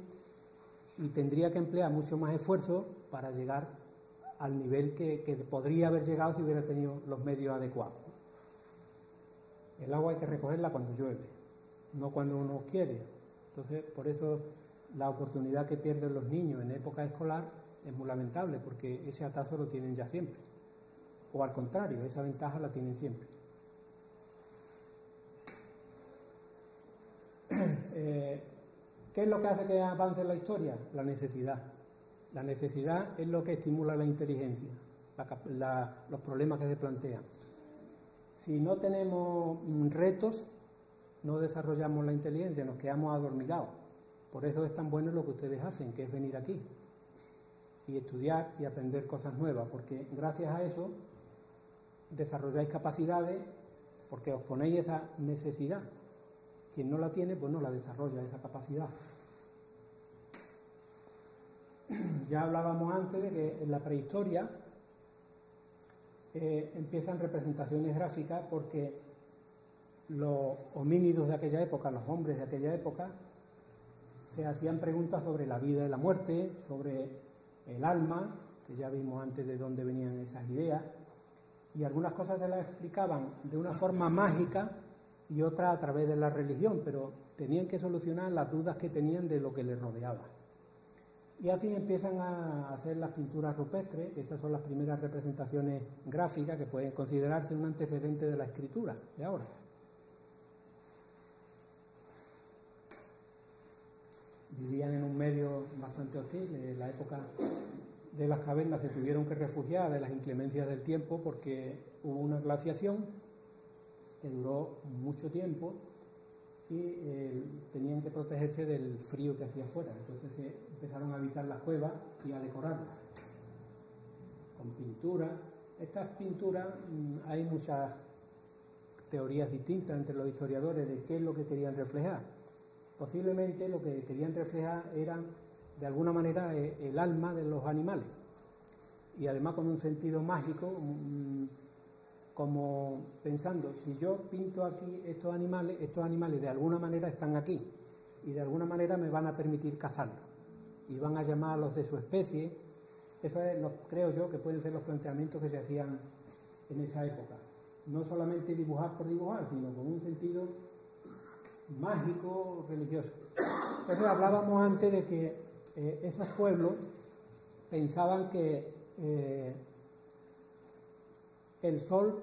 y tendría que emplear mucho más esfuerzo para llegar al nivel que podría haber llegado si hubiera tenido los medios adecuados. El agua hay que recogerla cuando llueve, no cuando uno quiere. Entonces, por eso la oportunidad que pierden los niños en época escolar es muy lamentable, porque ese atazo lo tienen ya siempre. O al contrario, esa ventaja la tienen siempre. ¿Qué es lo que hace que avance la historia? La necesidad. La necesidad es lo que estimula la inteligencia, los problemas que se plantean. Si no tenemos retos, no desarrollamos la inteligencia, nos quedamos adormilados. Por eso es tan bueno lo que ustedes hacen, que es venir aquí y estudiar y aprender cosas nuevas, porque gracias a eso desarrolláis capacidades, porque os ponéis esa necesidad. Quien no la tiene, pues no la desarrolla, esa capacidad. Ya hablábamos antes de que en la prehistoria empiezan representaciones gráficas porque los homínidos de aquella época, los hombres de aquella época, se hacían preguntas sobre la vida y la muerte, sobre el alma, que ya vimos antes de dónde venían esas ideas, y algunas cosas se las explicaban de una forma mágica y otras a través de la religión, pero tenían que solucionar las dudas que tenían de lo que les rodeaba. Y así empiezan a hacer las pinturas rupestres, esas son las primeras representaciones gráficas que pueden considerarse un antecedente de la escritura de ahora. Vivían en un medio bastante hostil, en la época de las cavernas se tuvieron que refugiar de las inclemencias del tiempo porque hubo una glaciación que duró mucho tiempo y tenían que protegerse del frío que hacía afuera. Entonces se empezaron a habitar las cuevas y a decorarlas con pintura. Estas pinturas, hay muchas teorías distintas entre los historiadores de qué es lo que querían reflejar. Posiblemente lo que querían reflejar era, de alguna manera, el alma de los animales, y además con un sentido mágico, como pensando, si yo pinto aquí estos animales de alguna manera están aquí y de alguna manera me van a permitir cazarlos y van a llamar a los de su especie. Eso es, creo yo, que pueden ser los planteamientos que se hacían en esa época. No solamente dibujar por dibujar, sino con un sentido mágico, religioso. Entonces hablábamos antes de que esos pueblos pensaban que el sol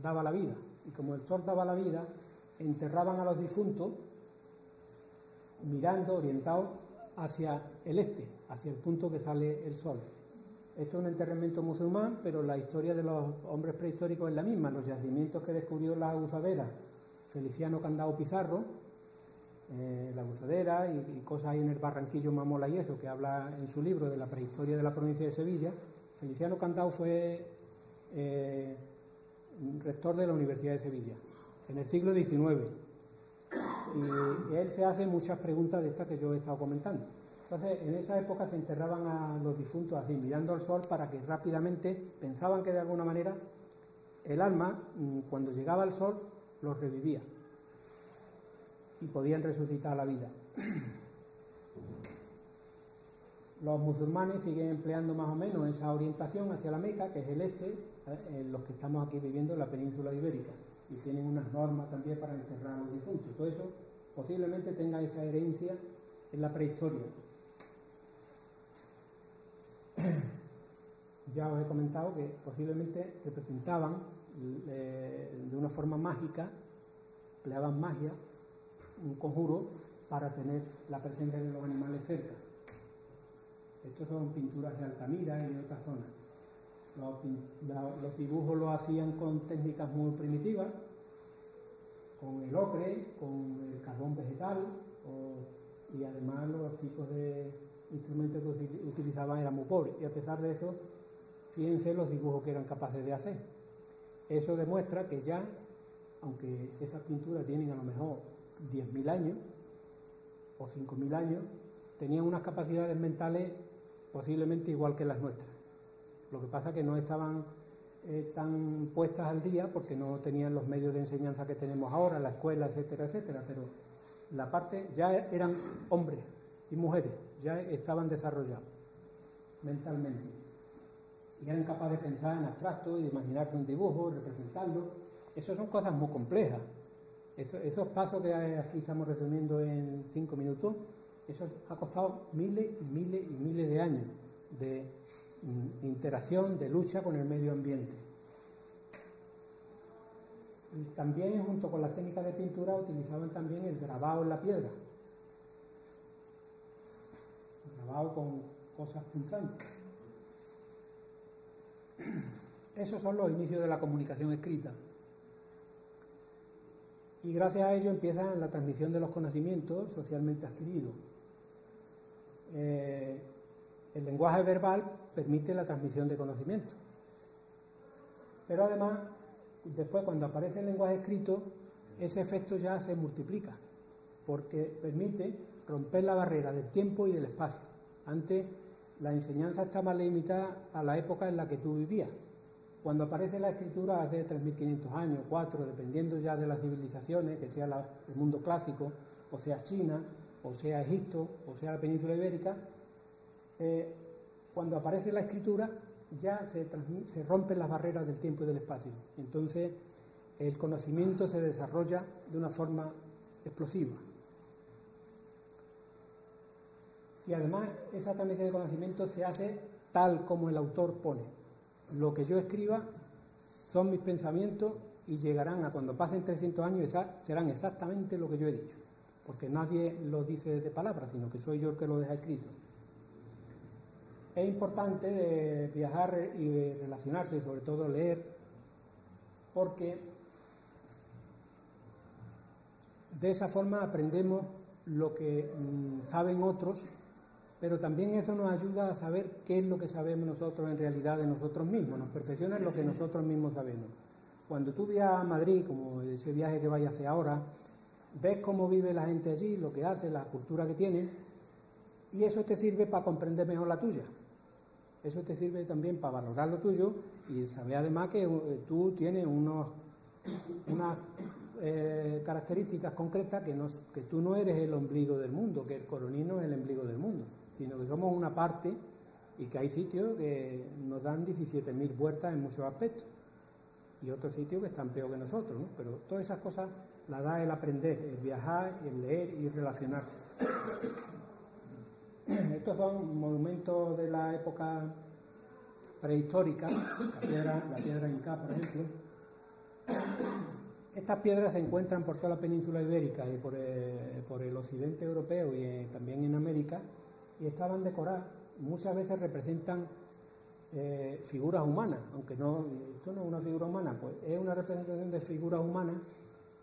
daba la vida, y como el sol daba la vida, enterraban a los difuntos mirando, orientados hacia el este, hacia el punto que sale el sol. Esto es un enterramiento musulmán, pero la historia de los hombres prehistóricos es la misma. Los yacimientos que descubrió la abusadera Feliciano Candao Pizarro, la abusadera y cosas ahí en el Barranquillo Mamola y eso, que habla en su libro de la prehistoria de la provincia de Sevilla. Feliciano Candao fue rector de la Universidad de Sevilla en el siglo XIX, y él se hace muchas preguntas de estas que yo he estado comentando. Entonces, en esa época se enterraban a los difuntos así, mirando al sol, para que rápidamente, pensaban que de alguna manera el alma, cuando llegaba al sol, los revivía y podían resucitar a la vida. Los musulmanes siguen empleando más o menos esa orientación hacia la Meca, que es el este, en los que estamos aquí viviendo en la península ibérica, y tienen unas normas también para enterrar a los difuntos. Todo eso posiblemente tenga esa herencia en la prehistoria. Ya os he comentado que posiblemente representaban de una forma mágica, empleaban magia, un conjuro para tener la presencia de los animales cerca. Estos son pinturas de Altamira y de otras zonas. Los dibujos los hacían con técnicas muy primitivas, con el ocre, con el carbón vegetal, y además los tipos de instrumentos que utilizaban eran muy pobres. Y a pesar de eso, fíjense los dibujos que eran capaces de hacer. Eso demuestra que ya, aunque esas pinturas tienen a lo mejor 10.000 años o 5.000 años, tenían unas capacidades mentales posiblemente igual que las nuestras. Lo que pasa es que no estaban tan puestas al día porque no tenían los medios de enseñanza que tenemos ahora, la escuela, etcétera, etcétera, pero la parte ya eran hombres y mujeres, ya estaban desarrollados mentalmente y eran capaces de pensar en abstracto y de imaginarse un dibujo, representarlo. Eso son cosas muy complejas. Esos pasos que aquí estamos resumiendo en 5 minutos, eso ha costado miles y miles y miles de años de interacción, de lucha con el medio ambiente. Y también, junto con las técnicas de pintura, utilizaban también el grabado en la piedra, grabado con cosas punzantes. Esos son los inicios de la comunicación escrita. Y gracias a ello empieza la transmisión de los conocimientos socialmente adquiridos. El lenguaje verbal permite la transmisión de conocimientos. Pero además, después cuando aparece el lenguaje escrito, ese efecto ya se multiplica, porque permite romper la barrera del tiempo y del espacio. Antes la enseñanza estaba limitada a la época en la que tú vivías. Cuando aparece la escritura hace 3.500 años, 4, dependiendo ya de las civilizaciones, que sea el mundo clásico, o sea China, o sea Egipto, o sea la península ibérica, cuando aparece la escritura ya se rompen las barreras del tiempo y del espacio. Entonces el conocimiento se desarrolla de una forma explosiva. Y además esa transmisión de conocimiento se hace tal como el autor pone. Lo que yo escriba son mis pensamientos y llegarán a cuando pasen 300 años serán exactamente lo que yo he dicho, porque nadie lo dice de palabras, sino que soy yo el que lo deja escrito. Es importante de viajar y de relacionarse, y sobre todo leer, porque de esa forma aprendemos lo que saben otros, pero también eso nos ayuda a saber qué es lo que sabemos nosotros en realidad de nosotros mismos, nos perfecciona en lo que nosotros mismos sabemos. Cuando tú viajas a Madrid, como ese viaje que vayas a hacer ahora, ves cómo vive la gente allí, lo que hace, la cultura que tiene, y eso te sirve para comprender mejor la tuya. Eso te sirve también para valorar lo tuyo y saber además que tú tienes unas características concretas que tú no eres el ombligo del mundo, que el colonismo es el ombligo del mundo, sino que somos una parte y que hay sitios que nos dan 17.000 vueltas en muchos aspectos y otros sitios que están peor que nosotros, ¿no? Pero todas esas cosas las da el aprender, el viajar, el leer y relacionarse. Estos son monumentos de la época prehistórica, la piedra Inca, por ejemplo. Estas piedras se encuentran por toda la península ibérica y por el occidente europeo y también en América, y estaban decoradas. Muchas veces representan figuras humanas, aunque no, esto no es una figura humana, pues es una representación de figuras humanas,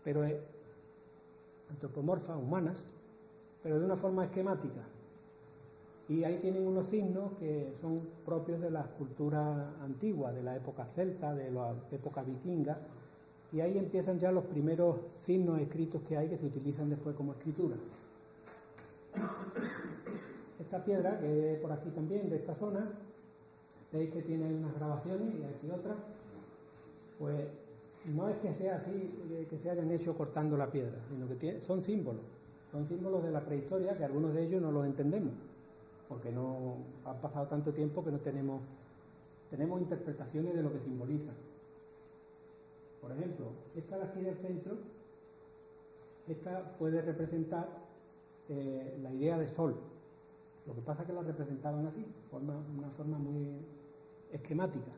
pero es antropomorfas, humanas, pero de una forma esquemática. Y ahí tienen unos signos que son propios de las culturas antiguas, de la época celta, de la época vikinga, y ahí empiezan ya los primeros signos escritos que hay que se utilizan después como escritura. Esta piedra, que es por aquí también, de esta zona, veis que tiene unas grabaciones y aquí otras, pues no es que sea así, que se hayan hecho cortando la piedra, sino que son símbolos de la prehistoria que algunos de ellos no los entendemos, porque no ha pasado tanto tiempo que no tenemos interpretaciones de lo que simbolizan. Por ejemplo, esta de aquí del centro, esta puede representar la idea de sol, Lo que pasa es que la representaban así, una forma muy esquemática.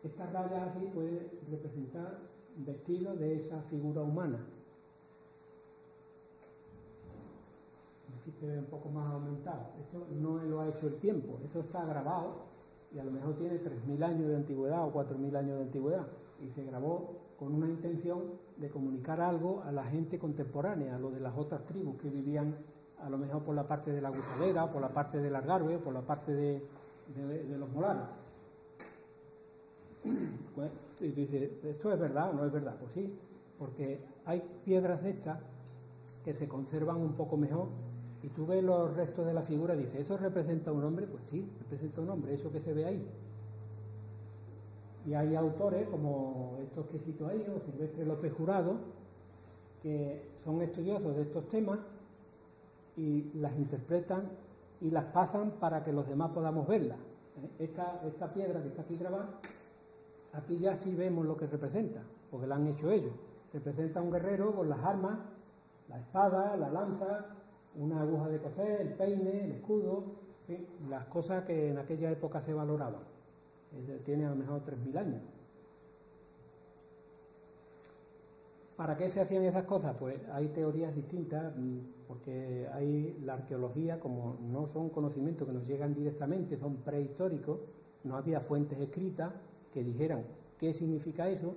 Estas rayas así pueden representar vestidos de esa figura humana. Aquí se ve un poco más aumentado. Esto no lo ha hecho el tiempo, eso está grabado y a lo mejor tiene 3.000 años de antigüedad o 4.000 años de antigüedad y se grabó con una intención de comunicar algo a la gente contemporánea, a lo de las otras tribus que vivían a lo mejor por la parte de la Gusalera, por la parte del Algarve, por la parte de los Molares. Pues, y dice, ¿esto es verdad o no es verdad? Pues sí, porque hay piedras de estas que se conservan un poco mejor y tú ves los restos de la figura y dices, ¿eso representa un hombre? Pues sí, representa un hombre, eso que se ve ahí. Y hay autores como estos que cito ahí, o Silvestre López Jurado, que son estudiosos de estos temas y las interpretan y las pasan para que los demás podamos verlas. Esta piedra que está aquí grabada, aquí ya sí vemos lo que representa, porque la han hecho ellos. Representa a un guerrero con las armas, la espada, la lanza, una aguja de coser, el peine, el escudo, en fin, las cosas que en aquella época se valoraban. Tiene a lo mejor 3.000 años. ¿Para qué se hacían esas cosas? Pues hay teorías distintas, porque hay la arqueología, como no son conocimientos que nos llegan directamente, son prehistóricos, no había fuentes escritas que dijeran qué significa eso,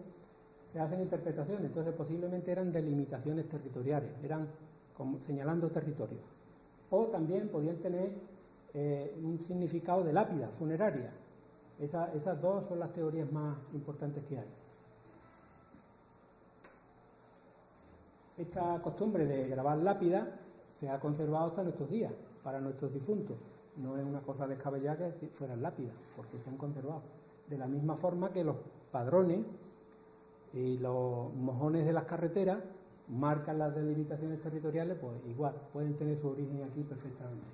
se hacen interpretaciones, entonces posiblemente eran delimitaciones territoriales, eran como señalando territorios. O también podían tener un significado de lápida funeraria. Esas dos son las teorías más importantes que hay. Esta costumbre de grabar lápidas se ha conservado hasta nuestros días, para nuestros difuntos. No es una cosa descabellada que fueran lápidas, porque se han conservado. De la misma forma que los padrones y los mojones de las carreteras marcan las delimitaciones territoriales, pues igual, pueden tener su origen aquí perfectamente.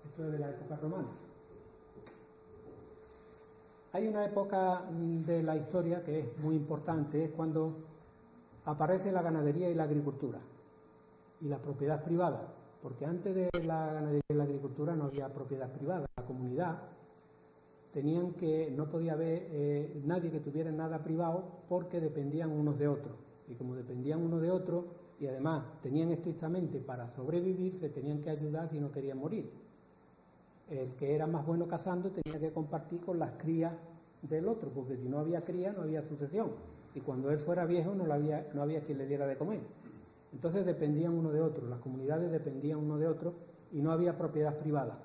Esto es de la época romana. Hay una época de la historia que es muy importante, es cuando aparece la ganadería y la agricultura y la propiedad privada, porque antes de la ganadería y la agricultura no había propiedad privada. La comunidad no podía haber nadie que tuviera nada privado porque dependían unos de otros, y como dependían unos de otros y además tenían estrictamente para sobrevivir, se tenían que ayudar si no querían morir. El que era más bueno cazando tenía que compartir con las crías del otro, porque si no había cría no había sucesión, y cuando él fuera viejo no había quien le diera de comer. Entonces dependían uno de otro, las comunidades dependían uno de otro y no había propiedad privada.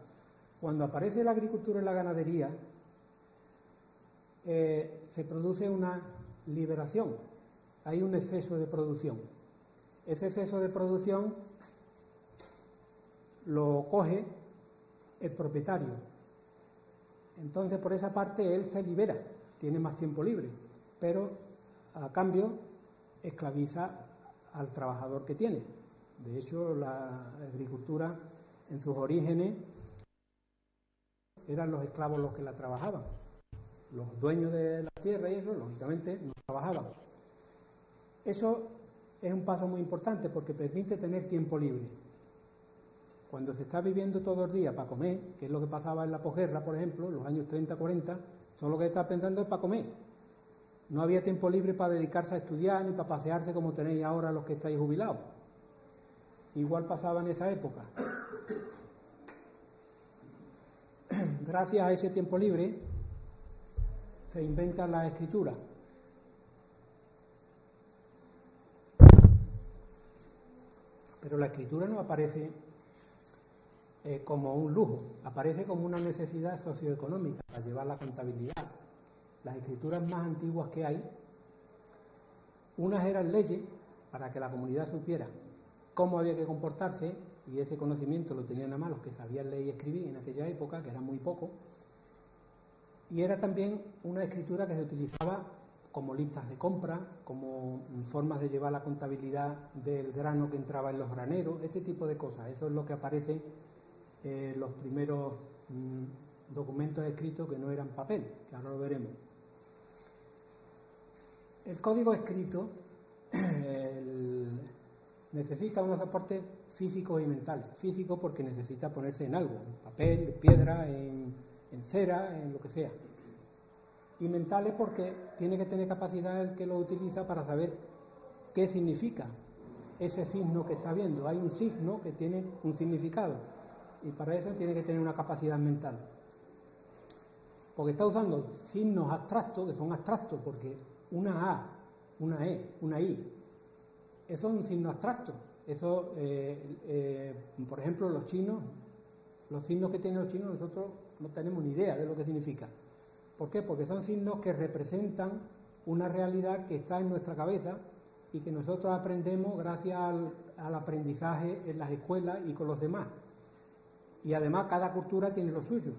Cuando aparece la agricultura y la ganadería, se produce una liberación, hay un exceso de producción. Ese exceso de producción lo coge el propietario. Entonces, por esa parte, él se libera, tiene más tiempo libre, pero a cambio esclaviza al trabajador que tiene. De hecho, la agricultura en sus orígenes eran los esclavos los que la trabajaban. Los dueños de la tierra y eso, lógicamente, no trabajaban. Eso es un paso muy importante porque permite tener tiempo libre. Cuando se está viviendo todo el día para comer, que es lo que pasaba en la posguerra, por ejemplo, en los años 30-40, solo lo que está pensando es para comer. No había tiempo libre para dedicarse a estudiar ni para pasearse como tenéis ahora los que estáis jubilados. Igual pasaba en esa época. Gracias a ese tiempo libre se inventa la escritura. Pero la escritura no aparece como un lujo, aparece como una necesidad socioeconómica para llevar la contabilidad. Las escrituras más antiguas que hay, unas eran leyes para que la comunidad supiera cómo había que comportarse, y ese conocimiento lo tenían a mano los que sabían leer y escribir en aquella época, que era muy poco, y era también una escritura que se utilizaba como listas de compra, como formas de llevar la contabilidad del grano que entraba en los graneros, ese tipo de cosas. Eso es lo que aparece en los primeros documentos escritos que no eran papel, que ahora lo veremos. El código escrito necesita unos soportes físicos y mentales. Físico porque necesita ponerse en algo, en papel, en piedra, en cera, en lo que sea. Y mentales porque tiene que tener capacidad el que lo utiliza para saber qué significa ese signo que está viendo. Hay un signo que tiene un significado y para eso tiene que tener una capacidad mental. Porque está usando signos abstractos, que son abstractos, porque una A, una E, una I, eso es un signo abstracto. Eso, por ejemplo, los chinos, los signos que tienen los chinos, nosotros no tenemos ni idea de lo que significa. ¿Por qué? Porque son signos que representan una realidad que está en nuestra cabeza y que nosotros aprendemos gracias al aprendizaje en las escuelas y con los demás. Y además cada cultura tiene lo suyo.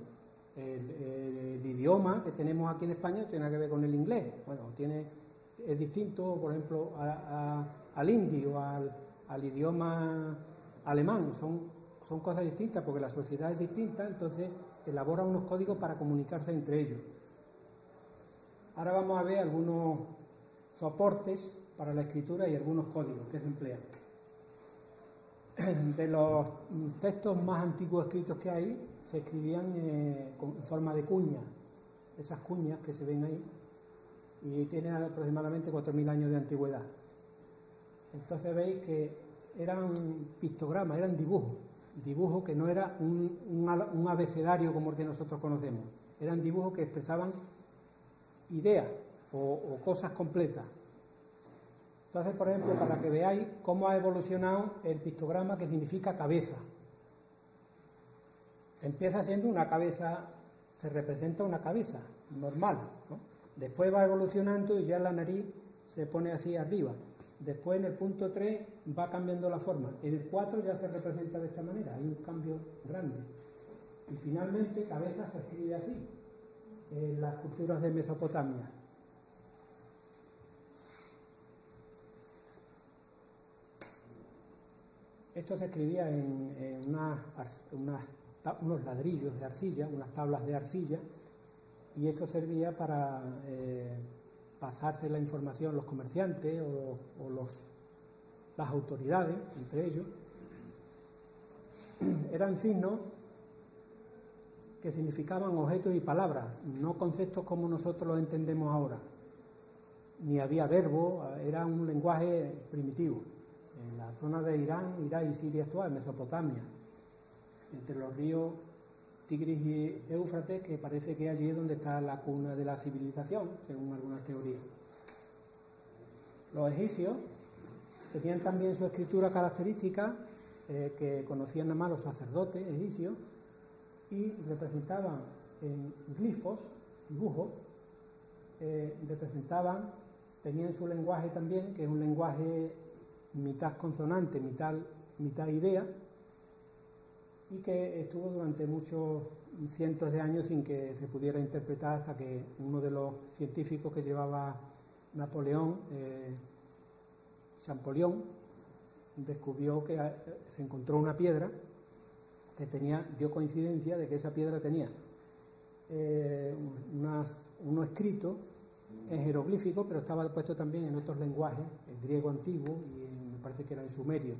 El idioma que tenemos aquí en España tiene que ver con el inglés. Bueno, es distinto, por ejemplo, al hindi o al idioma alemán. Son cosas distintas porque la sociedad es distinta, entonces elabora unos códigos para comunicarse entre ellos. Ahora vamos a ver algunos soportes para la escritura y algunos códigos que se emplean. De los textos más antiguos escritos que hay, se escribían en forma de cuña, esas cuñas que se ven ahí, y tienen aproximadamente 4.000 años de antigüedad. Entonces veis que eran pictogramas, eran dibujos que no era un abecedario como el que nosotros conocemos, eran dibujos que expresaban ideas o cosas completas. Entonces, por ejemplo, para que veáis cómo ha evolucionado el pictograma, que significa cabeza. Empieza siendo una cabeza, se representa una cabeza normal, ¿no? Después va evolucionando y ya la nariz se pone así arriba. Después en el punto 3 va cambiando la forma. En el 4 ya se representa de esta manera, hay un cambio grande. Y finalmente cabeza se escribe así, en las culturas de Mesopotamia. Esto se escribía en unos ladrillos de arcilla, unas tablas de arcilla, y eso servía para pasarse la información los comerciantes o las autoridades, entre ellos. Eran signos que significaban objetos y palabras, no conceptos como nosotros los entendemos ahora. Ni había verbo, era un lenguaje primitivo. En la zona de Irán, Irak y Siria actual, Mesopotamia, entre los ríos Tigris y Éufrates, que parece que allí es donde está la cuna de la civilización, según algunas teorías. Los egipcios tenían también su escritura característica, que conocían nada más los sacerdotes egipcios, y representaban en glifos, dibujos, tenían su lenguaje también, que es un lenguaje mitad consonante, mitad idea, y que estuvo durante muchos cientos de años sin que se pudiera interpretar, hasta que uno de los científicos que llevaba Napoleón, Champollion, descubrió que se encontró una piedra que dio coincidencia de que esa piedra tenía uno escrito en jeroglífico, pero estaba puesto también en otros lenguajes, el griego antiguo y me parece que era en sumerio.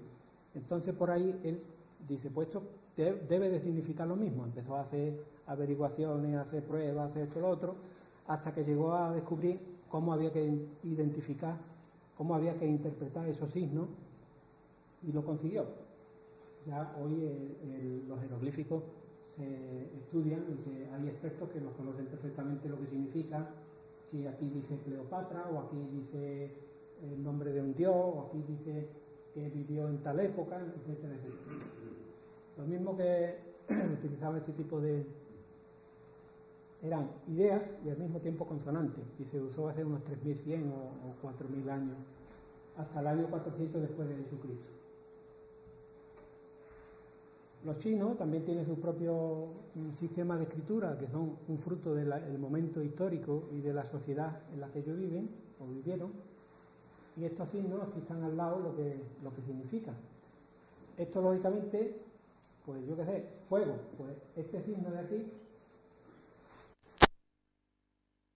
Entonces por ahí él dice, pues esto debe de significar lo mismo. Empezó a hacer averiguaciones, a hacer pruebas, a hacer esto y lo otro, hasta que llegó a descubrir cómo había que identificar, cómo había que interpretar esos signos, y lo consiguió. Ya hoy los jeroglíficos se estudian y hay expertos que los conocen perfectamente lo que significa, si aquí dice Cleopatra, o aquí dice el nombre de un dios, o aquí dice que vivió en tal época, etcétera, etcétera. Lo mismo que utilizaba este tipo de... eran ideas y al mismo tiempo consonantes, y se usó hace unos 3.100 o 4.000 años, hasta el año 400 después de Jesucristo. Los chinos también tienen su propio sistema de escritura, que son un fruto del momento histórico y de la sociedad en la que ellos viven o vivieron, y estos signos aquí están al lado lo que significan. Esto lógicamente, pues yo qué sé, fuego, pues este signo de aquí,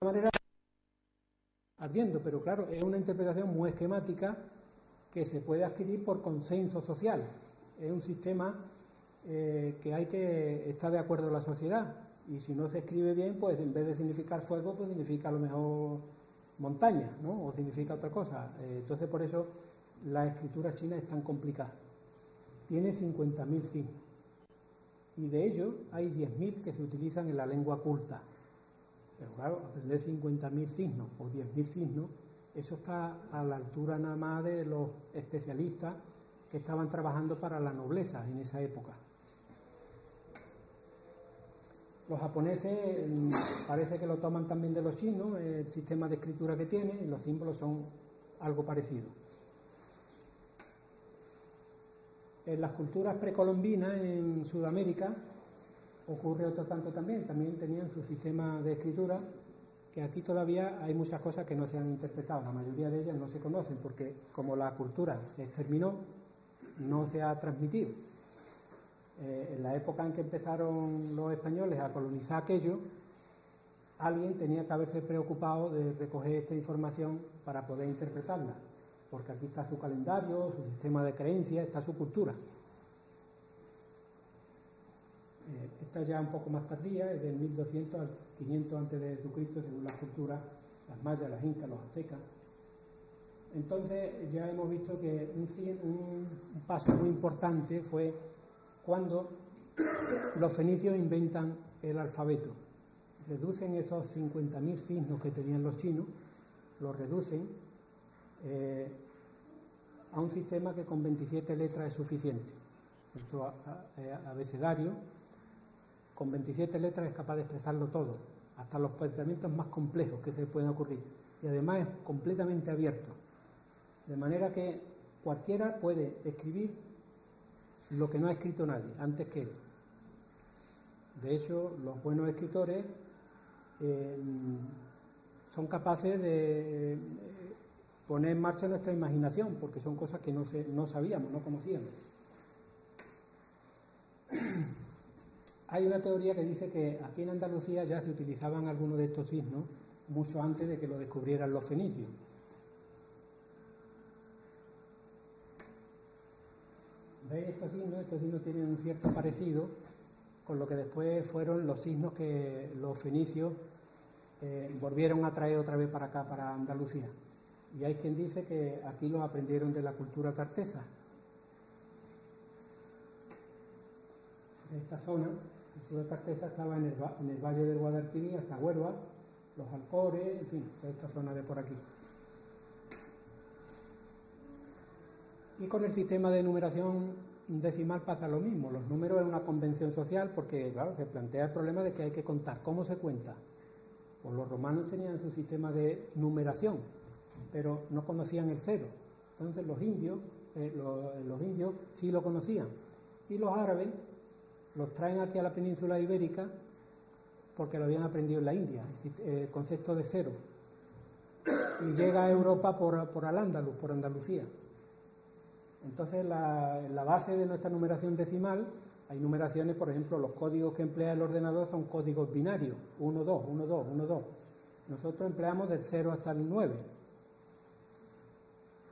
de manera ardiendo, pero claro, es una interpretación muy esquemática que se puede adquirir por consenso social. Es un sistema que hay que estar de acuerdo en la sociedad, y si no se escribe bien, pues en vez de significar fuego, pues significa a lo mejor montaña, ¿no? O significa otra cosa. Entonces, por eso la escritura china es tan complicada. Tiene 50.000 signos, y de ellos hay 10.000 que se utilizan en la lengua culta. Pero claro, aprender 50.000 signos o 10.000 signos, eso está a la altura nada más de los especialistas que estaban trabajando para la nobleza en esa época. Los japoneses parece que lo toman también de los chinos, el sistema de escritura que tienen, y los símbolos son algo parecidos. En las culturas precolombinas en Sudamérica ocurre otro tanto también tenían su sistema de escritura, que aquí todavía hay muchas cosas que no se han interpretado, la mayoría de ellas no se conocen, porque como la cultura se exterminó, no se ha transmitido. En la época en que empezaron los españoles a colonizar aquello, alguien tenía que haberse preocupado de recoger esta información para poder interpretarla, porque aquí está su calendario, su sistema de creencias, está su cultura. Esta ya un poco más tardía, es del 1200 al 500 antes de Jesucristo, según las culturas, las mayas, las incas, los aztecas. Entonces ya hemos visto que un paso muy importante fue cuando los fenicios inventan el alfabeto. Reducen esos 50.000 signos que tenían los chinos, los reducen a un sistema que con 27 letras es suficiente. Nuestro abecedario, con 27 letras es capaz de expresarlo todo, hasta los pensamientos más complejos que se pueden ocurrir. Y además es completamente abierto. De manera que cualquiera puede escribir lo que no ha escrito nadie antes que él. De hecho, los buenos escritores son capaces de poner en marcha nuestra imaginación, porque son cosas que no sabíamos, no conocíamos. Hay una teoría que dice que aquí en Andalucía ya se utilizaban algunos de estos signos mucho antes de que lo descubrieran los fenicios. ¿Veis estos signos? Estos signos tienen un cierto parecido con lo que después fueron los signos que los fenicios volvieron a traer otra vez para acá, para Andalucía. Y hay quien dice que aquí los aprendieron de la cultura tartesa. De esta zona, la cultura tartesa estaba en el valle del Guadalquivir hasta Huelva, los Alcores, en fin, toda esta zona de por aquí. Y con el sistema de numeración decimal pasa lo mismo. Los números es una convención social porque, claro, se plantea el problema de que hay que contar. ¿Cómo se cuenta? Pues los romanos tenían su sistema de numeración, pero no conocían el cero. Entonces los indios sí lo conocían. Y los árabes los traen aquí a la península ibérica porque lo habían aprendido en la India, el concepto de cero. Y llega a Europa por Al-Ándalus, por Andalucía. Entonces, en la base de nuestra numeración decimal hay numeraciones, por ejemplo, los códigos que emplea el ordenador son códigos binarios, 1, 2, 1, 2, 1, 2. Nosotros empleamos del 0 hasta el 9.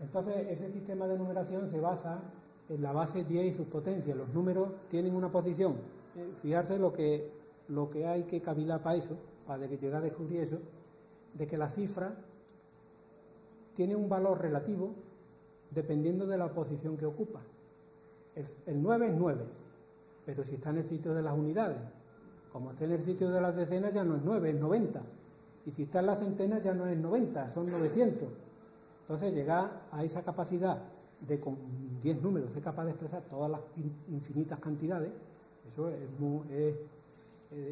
Entonces, ese sistema de numeración se basa en la base 10 y sus potencias. Los números tienen una posición. Fijarse lo que hay que cavilar para eso, para llegar a descubrir eso, de que la cifra tiene un valor relativo dependiendo de la posición que ocupa. El 9 es 9, pero si está en el sitio de las unidades, como está en el sitio de las decenas ya no es 9, es 90. Y si está en las centenas ya no es 90, son 900. Entonces llegar a esa capacidad de con 10 números ser capaz de expresar todas las infinitas cantidades, eso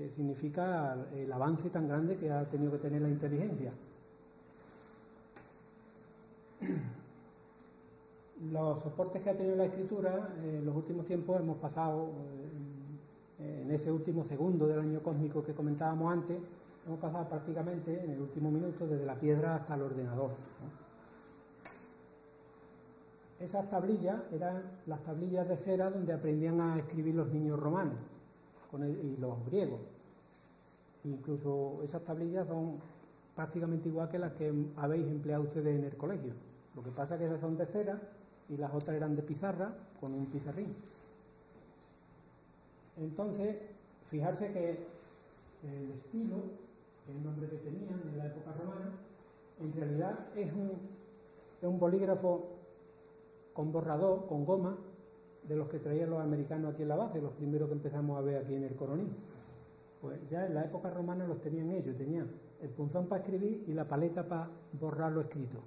significa el avance tan grande que ha tenido que tener la inteligencia. Los soportes que ha tenido la escritura, en los últimos tiempos hemos pasado, en ese último segundo del año cósmico que comentábamos antes, hemos pasado prácticamente en el último minuto desde la piedra hasta el ordenador, ¿no? Esas tablillas eran las tablillas de cera donde aprendían a escribir los niños romanos y los griegos. Incluso esas tablillas son prácticamente igual que las que habéis empleado ustedes en el colegio. Lo que pasa es que esas son de cera y las otras eran de pizarra con un pizarrín. Entonces, fijarse que el estilo, que es el nombre que tenían en la época romana, en realidad es un bolígrafo con borrador, con goma, de los que traían los americanos aquí en la base, los primeros que empezamos a ver aquí en el Coroní. Pues ya en la época romana los tenían ellos, tenían el punzón para escribir y la paleta para borrar lo escrito.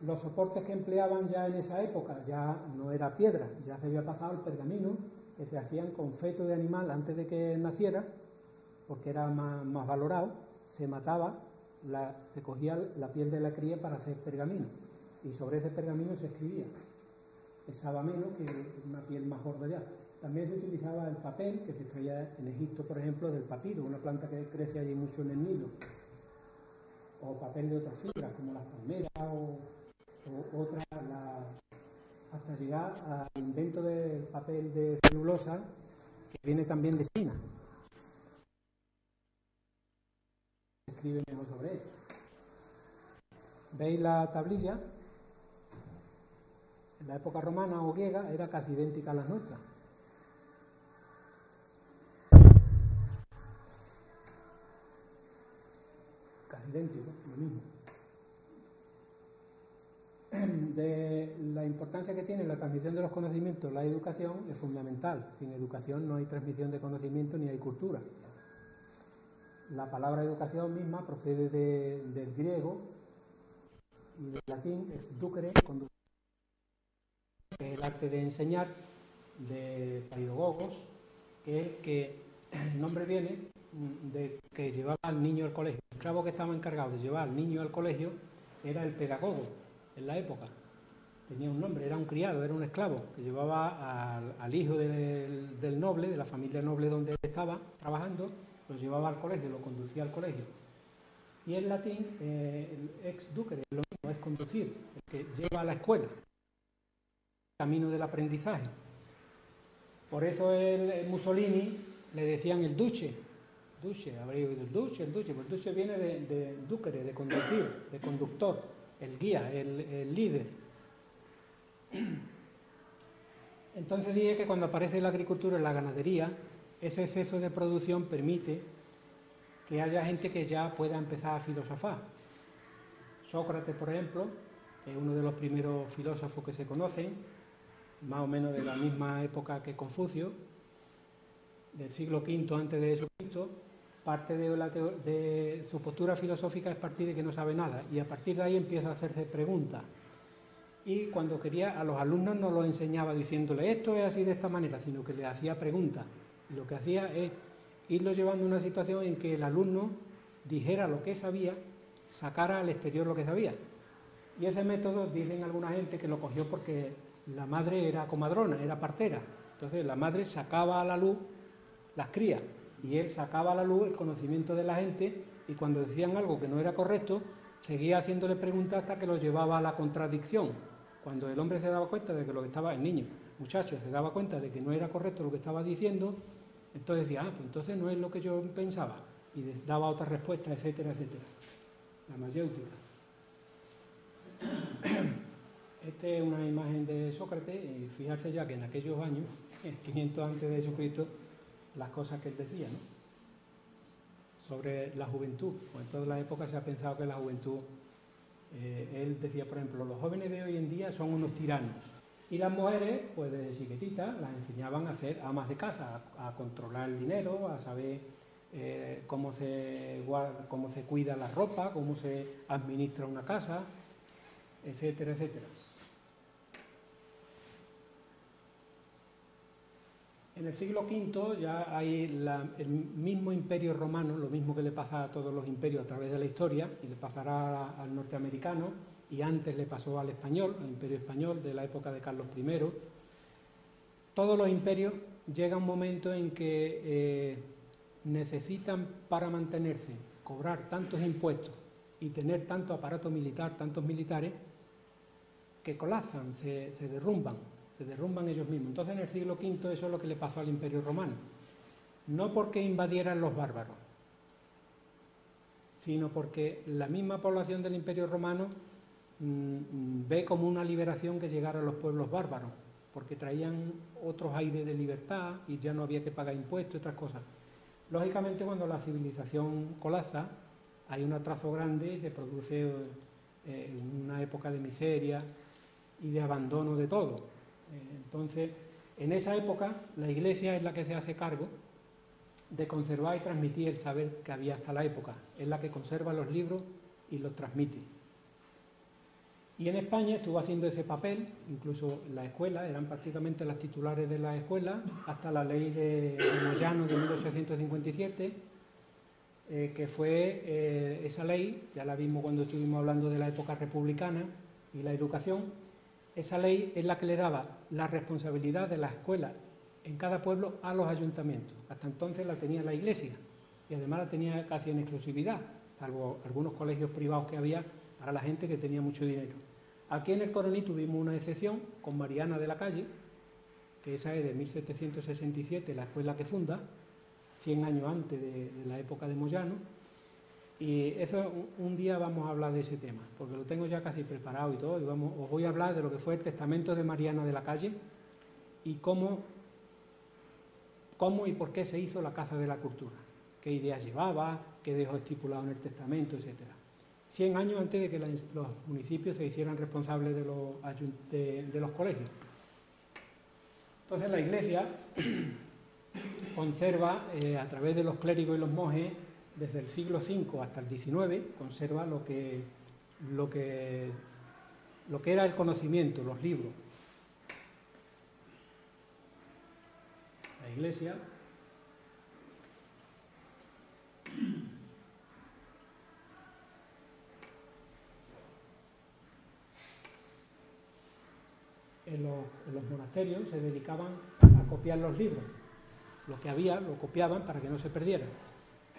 Los soportes que empleaban ya en esa época ya no era piedra, ya se había pasado el pergamino, que se hacían con feto de animal antes de que naciera, porque era más valorado, se mataba, se cogía la piel de la cría para hacer pergamino, y sobre ese pergamino se escribía. Pesaba menos que una piel más gorda ya. También se utilizaba el papel, que se extraía en Egipto, por ejemplo, del papiro, una planta que crece allí mucho en el Nilo, o papel de otras fibras, como las palmeras o otras, hasta llegar al invento del papel de celulosa, que viene también de China. Se escribe mejor sobre él. ¿Veis la tablilla? En la época romana o griega era casi idéntica a las nuestras. Casi idéntico, lo mismo. De la importancia que tiene la transmisión de los conocimientos, la educación es fundamental. Sin educación no hay transmisión de conocimiento ni hay cultura. La palabra educación misma procede del griego y del latín, es ducere, que es el arte de enseñar, de paidogogos, que el nombre viene de que llevaba al niño al colegio. El esclavo que estaba encargado de llevar al niño al colegio era el pedagogo en la época. Tenía un nombre, era un criado, era un esclavo que llevaba al hijo del noble, de la familia noble donde él estaba trabajando, lo llevaba al colegio, lo conducía al colegio. Y en latín, el ex ducere, lo mismo, es conducir, el que lleva a la escuela, el camino del aprendizaje. Por eso el Mussolini le decían el duce, habréis oído el duce, pues el duce viene de ducere, de conducir, de conductor, el guía, el líder. Entonces dije que cuando aparece la agricultura y la ganadería, ese exceso de producción permite que haya gente que ya pueda empezar a filosofar. Sócrates, por ejemplo, que es uno de los primeros filósofos que se conocen, más o menos de la misma época que Confucio, del siglo V antes de Jesucristo, parte de su postura filosófica es partir de que no sabe nada, y a partir de ahí empieza a hacerse preguntas. Y cuando quería, a los alumnos no los enseñaba diciéndole esto es así de esta manera, sino que les hacía preguntas. Y lo que hacía es irlo llevando a una situación en que el alumno dijera lo que sabía, sacara al exterior lo que sabía. Y ese método, dicen alguna gente, que lo cogió porque la madre era comadrona, era partera. Entonces la madre sacaba a la luz las crías y él sacaba a la luz el conocimiento de la gente, y cuando decían algo que no era correcto, seguía haciéndole preguntas hasta que lo llevaba a la contradicción. Cuando el hombre se daba cuenta de que lo que estaba, el niño, muchacho, se daba cuenta de que no era correcto lo que estaba diciendo, entonces decía, pues entonces no es lo que yo pensaba, y daba otra respuesta, etcétera, etcétera. La mayéutica. Esta es una imagen de Sócrates, y fijarse ya que en aquellos años, 500 antes de Jesucristo, las cosas que él decía, ¿no? Sobre la juventud. Pues en todas las épocas se ha pensado que la juventud, él decía, por ejemplo, los jóvenes de hoy en día son unos tiranos. Y las mujeres, pues desde chiquititas, las enseñaban a ser amas de casa, a controlar el dinero, a saber cómo se cuida la ropa, cómo se administra una casa, etcétera, etcétera. En el siglo V ya hay el mismo imperio romano, lo mismo que le pasa a todos los imperios a través de la historia, y le pasará al norteamericano, y antes le pasó al español, al imperio español de la época de Carlos I. Todos los imperios llega un momento en que necesitan, para mantenerse, cobrar tantos impuestos y tener tanto aparato militar, tantos militares, que colapsan, se derrumban ellos mismos. Entonces en el siglo V eso es lo que le pasó al imperio romano. No porque invadieran los bárbaros, sino porque la misma población del Imperio Romano ve como una liberación que llegara a los pueblos bárbaros, porque traían otros aires de libertad y ya no había que pagar impuestos y otras cosas. Lógicamente, cuando la civilización colapsa, hay un atraso grande y se produce una época de miseria y de abandono de todo. Entonces, en esa época, la Iglesia es la que se hace cargo de conservar y transmitir el saber que había hasta la época. Es la que conserva los libros y los transmite. Y en España estuvo haciendo ese papel, incluso la escuela, eran prácticamente las titulares de la escuela, hasta la ley de Moyano de 1857, que fue esa ley, ya la vimos cuando estuvimos hablando de la época republicana y la educación. Esa ley es la que le daba la responsabilidad de las escuelas en cada pueblo a los ayuntamientos. Hasta entonces la tenía la Iglesia y además la tenía casi en exclusividad, salvo algunos colegios privados que había para la gente que tenía mucho dinero. Aquí en el Coroní tuvimos una excepción con Mariana de la Calle, que esa es de 1767, la escuela que funda, 100 años antes de la época de Moyano, y eso un día vamos a hablar de ese tema, porque lo tengo ya casi preparado y todo, y os voy a hablar de lo que fue el testamento de Mariana de la Calle y cómo y por qué se hizo la Casa de la Cultura, qué ideas llevaba, qué dejó estipulado en el testamento, etc. 100 años antes de que los municipios se hicieran responsables de los colegios. Entonces la Iglesia conserva, a través de los clérigos y los monjes, desde el siglo V hasta el XIX, conserva lo que era el conocimiento, los libros. La Iglesia en los monasterios se dedicaban a copiar los libros. Lo que había lo copiaban para que no se perdieran.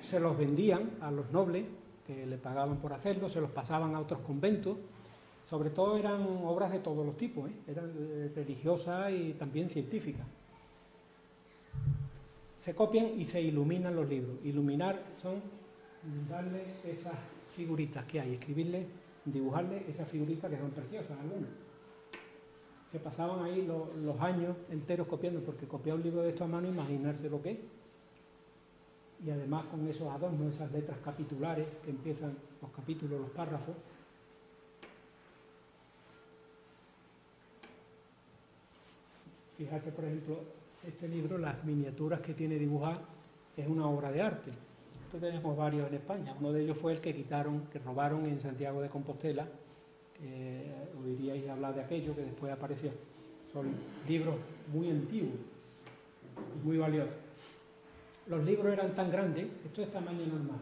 Se los vendían a los nobles, que le pagaban por hacerlo, se los pasaban a otros conventos. Sobre todo eran obras de todos los tipos, eran religiosas y también científicas. Se copian y se iluminan los libros. Iluminar son darle esas figuritas que hay, escribirle, dibujarle esas figuritas que son preciosas algunas. Se pasaban ahí los años enteros copiando, porque copiar un libro de esto a mano, imaginarse lo que es. Y además con esos adornos, esas letras capitulares que empiezan los capítulos, los párrafos. Fijarse, por ejemplo, este libro, las miniaturas que tiene dibujadas, es una obra de arte. Esto tenemos varios en España. Uno de ellos fue el que robaron en Santiago de Compostela. Oiríais hablar de aquello que después apareció. Son libros muy antiguos y muy valiosos. Los libros eran tan grandes, esto es tamaño normal.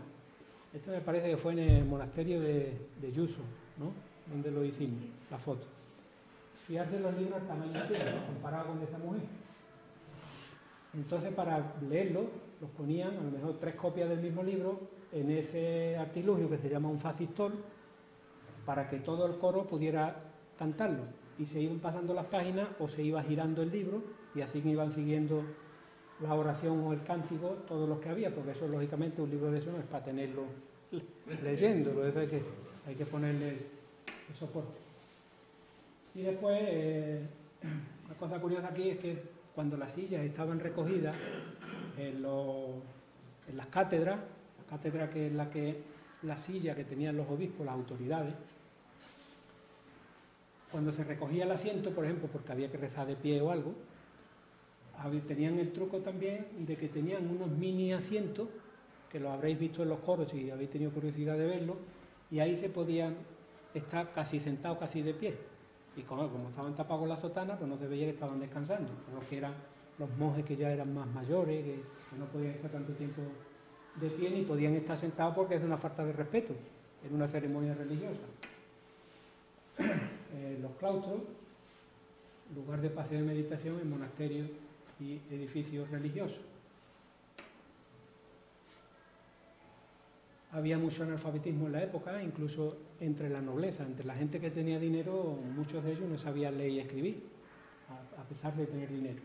Esto me parece que fue en el monasterio de Yuso, ¿no? Donde lo hicimos, la foto. Fijarse los libros al tamaño de comparado con esa mujer. Entonces, para leerlo, los ponían a lo mejor 3 copias del mismo libro en ese artilugio que se llama un facistol, para que todo el coro pudiera cantarlo. Y se iban pasando las páginas o se iba girando el libro y así iban siguiendo la oración o el cántico todos los que había, porque eso lógicamente un libro de eso no es para tenerlo leyéndolo, eso hay que ponerle el soporte. Y después, una cosa curiosa aquí es que cuando las sillas estaban recogidas en las cátedras, la cátedra que es la silla que tenían los obispos, las autoridades, cuando se recogía el asiento, por ejemplo, porque había que rezar de pie o algo, tenían el truco también de que tenían unos mini asientos, que los habréis visto en los coros si habéis tenido curiosidad de verlo, y ahí se podían estar casi sentados, casi de pie. Y como estaban tapados con la sotana, pues no se veía que estaban descansando. Los que eran los monjes que ya eran más mayores, que no podían estar tanto tiempo de pie ni podían estar sentados porque es una falta de respeto en una ceremonia religiosa. Los claustros, lugar de paseo y meditación en monasterios y edificios religiosos. Había mucho analfabetismo en la época, incluso entre la nobleza, entre la gente que tenía dinero, muchos de ellos no sabían leer y escribir, a pesar de tener dinero.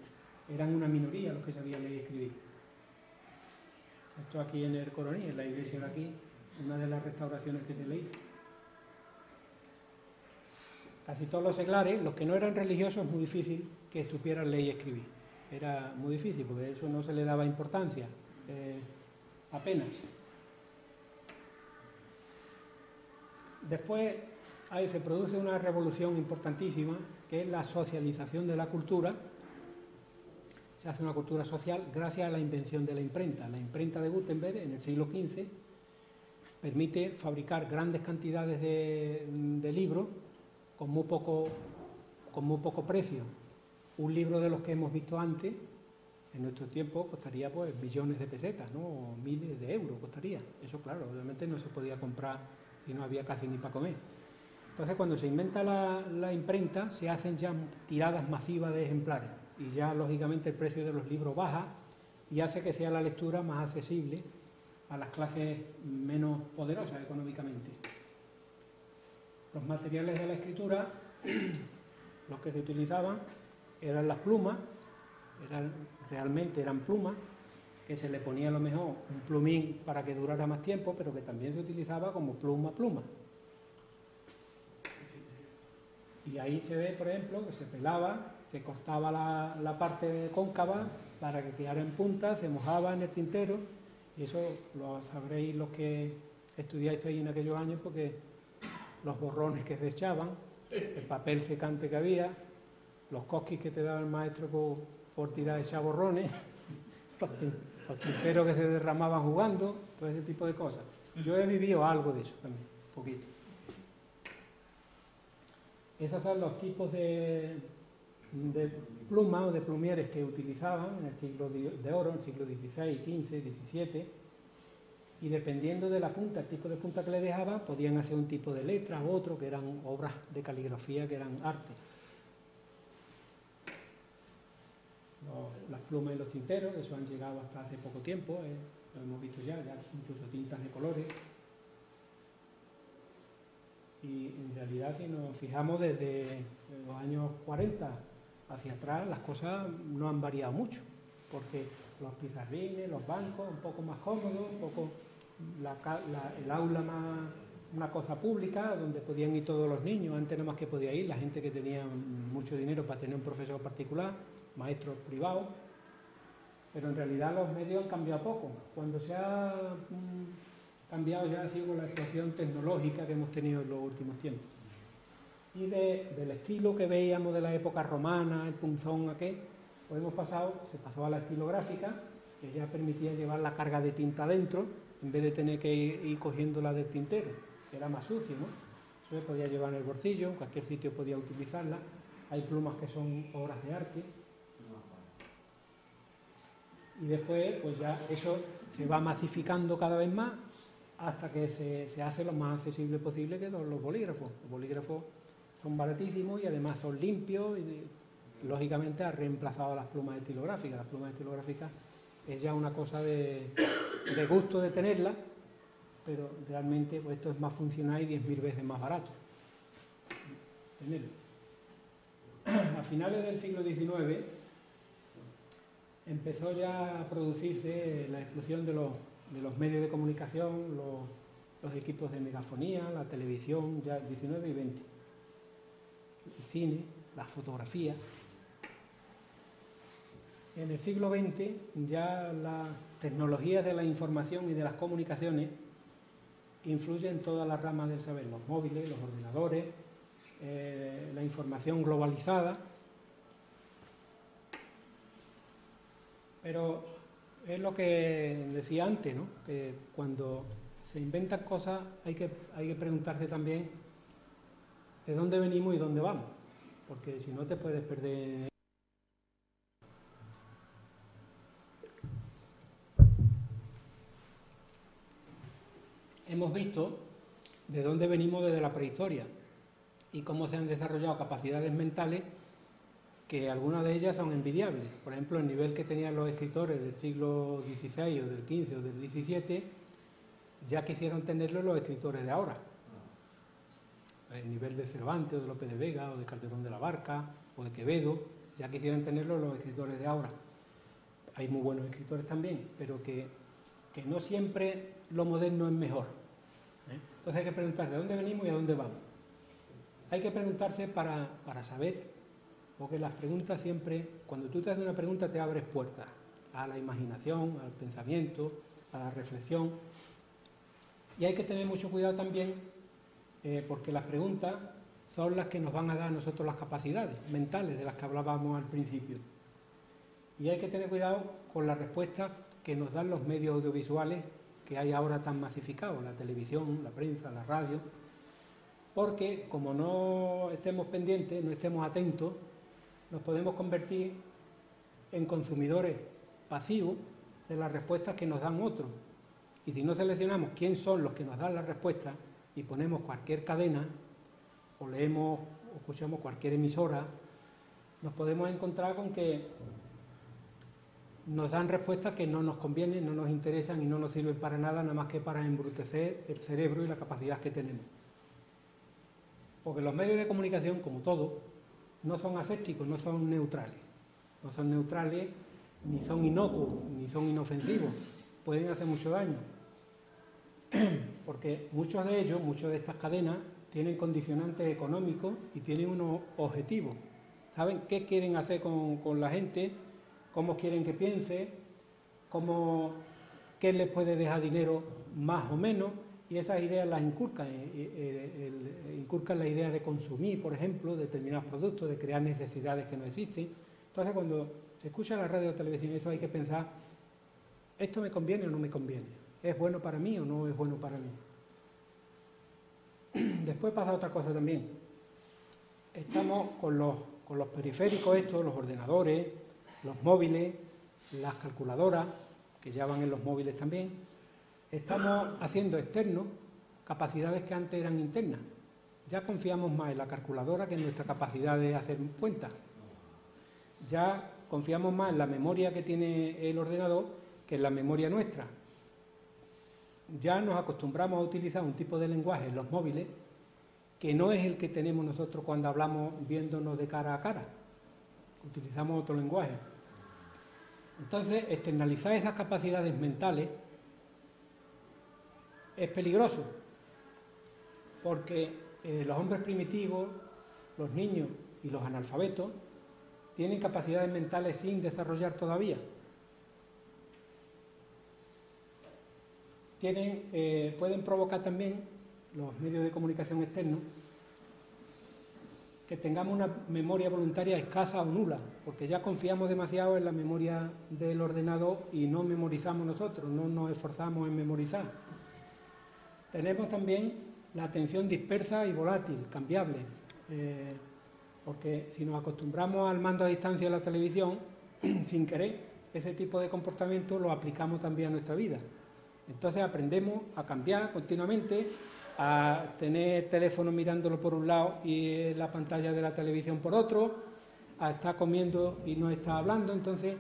Eran una minoría los que sabían leer y escribir. Esto aquí en el Coroní, en la iglesia de aquí, una de las restauraciones que se le hizo. Casi todos los seglares, los que no eran religiosos, es muy difícil que supieran leer y escribir. Era muy difícil, porque eso no se le daba importancia, apenas. Después ahí se produce una revolución importantísima, que es la socialización de la cultura. Se hace una cultura social gracias a la invención de la imprenta. La imprenta de Gutenberg, en el siglo XV, permite fabricar grandes cantidades de libros con muy poco precio. Un libro de los que hemos visto antes, en nuestro tiempo, costaría pues billones de pesetas, ¿no? O miles de euros costaría. Eso, claro, obviamente no se podía comprar si no había casi ni para comer. Entonces, cuando se inventa la imprenta, se hacen ya tiradas masivas de ejemplares y ya, lógicamente, el precio de los libros baja y hace que sea la lectura más accesible a las clases menos poderosas económicamente. Los materiales de la escritura, los que se utilizaban, eran las plumas, realmente eran plumas, que se le ponía a lo mejor un plumín para que durara más tiempo, pero que también se utilizaba como pluma. Y ahí se ve, por ejemplo, que se pelaba, se cortaba la parte cóncava para que quedara en punta, se mojaba en el tintero, y eso lo sabréis los que estudiáis ahí en aquellos años, porque los borrones que se echaban, el papel secante que había, los cosquis que te daba el maestro por tirar echar borrones, los tinteros que se derramaban jugando, todo ese tipo de cosas. Yo he vivido algo de eso también, un poquito. Esos son los tipos de plumas o de plumieres que utilizaban en el siglo de oro, en el siglo XVI, XV, XVII, y dependiendo de la punta, el tipo de punta que le dejaba, podían hacer un tipo de letra u otro, que eran obras de caligrafía, que eran arte. Las plumas y los tinteros, eso han llegado hasta hace poco tiempo, lo hemos visto ya incluso tintas de colores. Y en realidad, si nos fijamos desde los años 40 hacia atrás, las cosas no han variado mucho, porque los pizarrines, los bancos, un poco más cómodos, un poco el aula más una cosa pública, donde podían ir todos los niños. Antes nada más que podía ir la gente que tenía mucho dinero para tener un profesor particular, maestros privados, pero en realidad los medios han cambiado poco. Cuando se ha cambiado ya ha sido la explosión tecnológica que hemos tenido en los últimos tiempos. Y del estilo que veíamos de la época romana, el punzón aquel, pues se pasó a la estilográfica, que ya permitía llevar la carga de tinta dentro, en vez de tener que ir cogiéndola del tintero, que era más sucio, ¿no? Eso se podía llevar en el bolsillo, en cualquier sitio podía utilizarla. Hay plumas que son obras de arte. Y después, pues ya eso se va masificando cada vez más, hasta que se hace lo más accesible posible, que los bolígrafos. Los bolígrafos son baratísimos y además son limpios y lógicamente ha reemplazado a las plumas estilográficas. Las plumas estilográficas es ya una cosa de gusto de tenerla, pero realmente pues, esto es más funcional y 10.000 veces más barato tenerlo. A finales del siglo XIX empezó ya a producirse la explosión de los medios de comunicación, los equipos de megafonía, la televisión, ya 19 y 20, el cine, la fotografía. En el siglo XX ya las tecnologías de la información y de las comunicaciones influyen en todas las ramas del saber, los móviles, los ordenadores, la información globalizada. Pero es lo que decía antes, ¿no? Que cuando se inventan cosas hay que preguntarse también de dónde venimos y dónde vamos, porque si no te puedes perder. Hemos visto de dónde venimos desde la prehistoria y cómo se han desarrollado capacidades mentales que algunas de ellas son envidiables. Por ejemplo, el nivel que tenían los escritores del siglo XVI o del XV o del XVII ya quisieron tenerlo los escritores de ahora. El nivel de Cervantes o de Lope de Vega o de Calderón de la Barca o de Quevedo, ya quisieran tenerlo los escritores de ahora. Hay muy buenos escritores también, pero que no siempre lo moderno es mejor. Entonces hay que preguntar de dónde venimos y a dónde vamos. Hay que preguntarse para saber, porque las preguntas siempre, cuando tú te haces una pregunta te abres puertas a la imaginación, al pensamiento, a la reflexión. Y hay que tener mucho cuidado también, porque las preguntas son las que nos van a dar a nosotros las capacidades mentales de las que hablábamos al principio. Y hay que tener cuidado con las respuestas que nos dan los medios audiovisuales que hay ahora tan masificados, la televisión, la prensa, la radio, porque como no estemos pendientes, no estemos atentos, nos podemos convertir en consumidores pasivos de las respuestas que nos dan otros. Y si no seleccionamos quién son los que nos dan las respuestas y ponemos cualquier cadena, o leemos o escuchamos cualquier emisora, nos podemos encontrar con que nos dan respuestas que no nos convienen, no nos interesan y no nos sirven para nada, nada más que para embrutecer el cerebro y la capacidad que tenemos. Porque los medios de comunicación, como todo, no son asépticos, no son neutrales. No son neutrales, ni son inocuos, ni son inofensivos. Pueden hacer mucho daño. Porque muchos de ellos, muchas de estas cadenas, tienen condicionantes económicos y tienen unos objetivos. Saben qué quieren hacer con la gente, cómo quieren que piense, qué les puede dejar dinero más o menos, y esas ideas las inculcan. Inculcan la idea de consumir, por ejemplo, determinados productos, de crear necesidades que no existen. Entonces, cuando se escucha la radio o televisión, eso hay que pensar, ¿esto me conviene o no me conviene? ¿Es bueno para mí o no es bueno para mí? Después pasa otra cosa también. Estamos con los periféricos estos, los ordenadores, los móviles, las calculadoras, que ya van en los móviles también. Estamos haciendo externos capacidades que antes eran internas. Ya confiamos más en la calculadora que en nuestra capacidad de hacer cuentas. Ya confiamos más en la memoria que tiene el ordenador que en la memoria nuestra. Ya nos acostumbramos a utilizar un tipo de lenguaje en los móviles que no es el que tenemos nosotros cuando hablamos viéndonos de cara a cara. Utilizamos otro lenguaje. Entonces, externalizar esas capacidades mentales es peligroso, porque los hombres primitivos, los niños y los analfabetos tienen capacidades mentales sin desarrollar todavía. Pueden provocar también los medios de comunicación externos que tengamos una memoria voluntaria escasa o nula, porque ya confiamos demasiado en la memoria del ordenador y no memorizamos nosotros, no nos esforzamos en memorizar. Tenemos también la atención dispersa y volátil, cambiable, porque si nos acostumbramos al mando a distancia de la televisión, sin querer, ese tipo de comportamiento lo aplicamos también a nuestra vida. Entonces aprendemos a cambiar continuamente, a tener teléfono mirándolo por un lado y la pantalla de la televisión por otro, a estar comiendo y no estar hablando. Entonces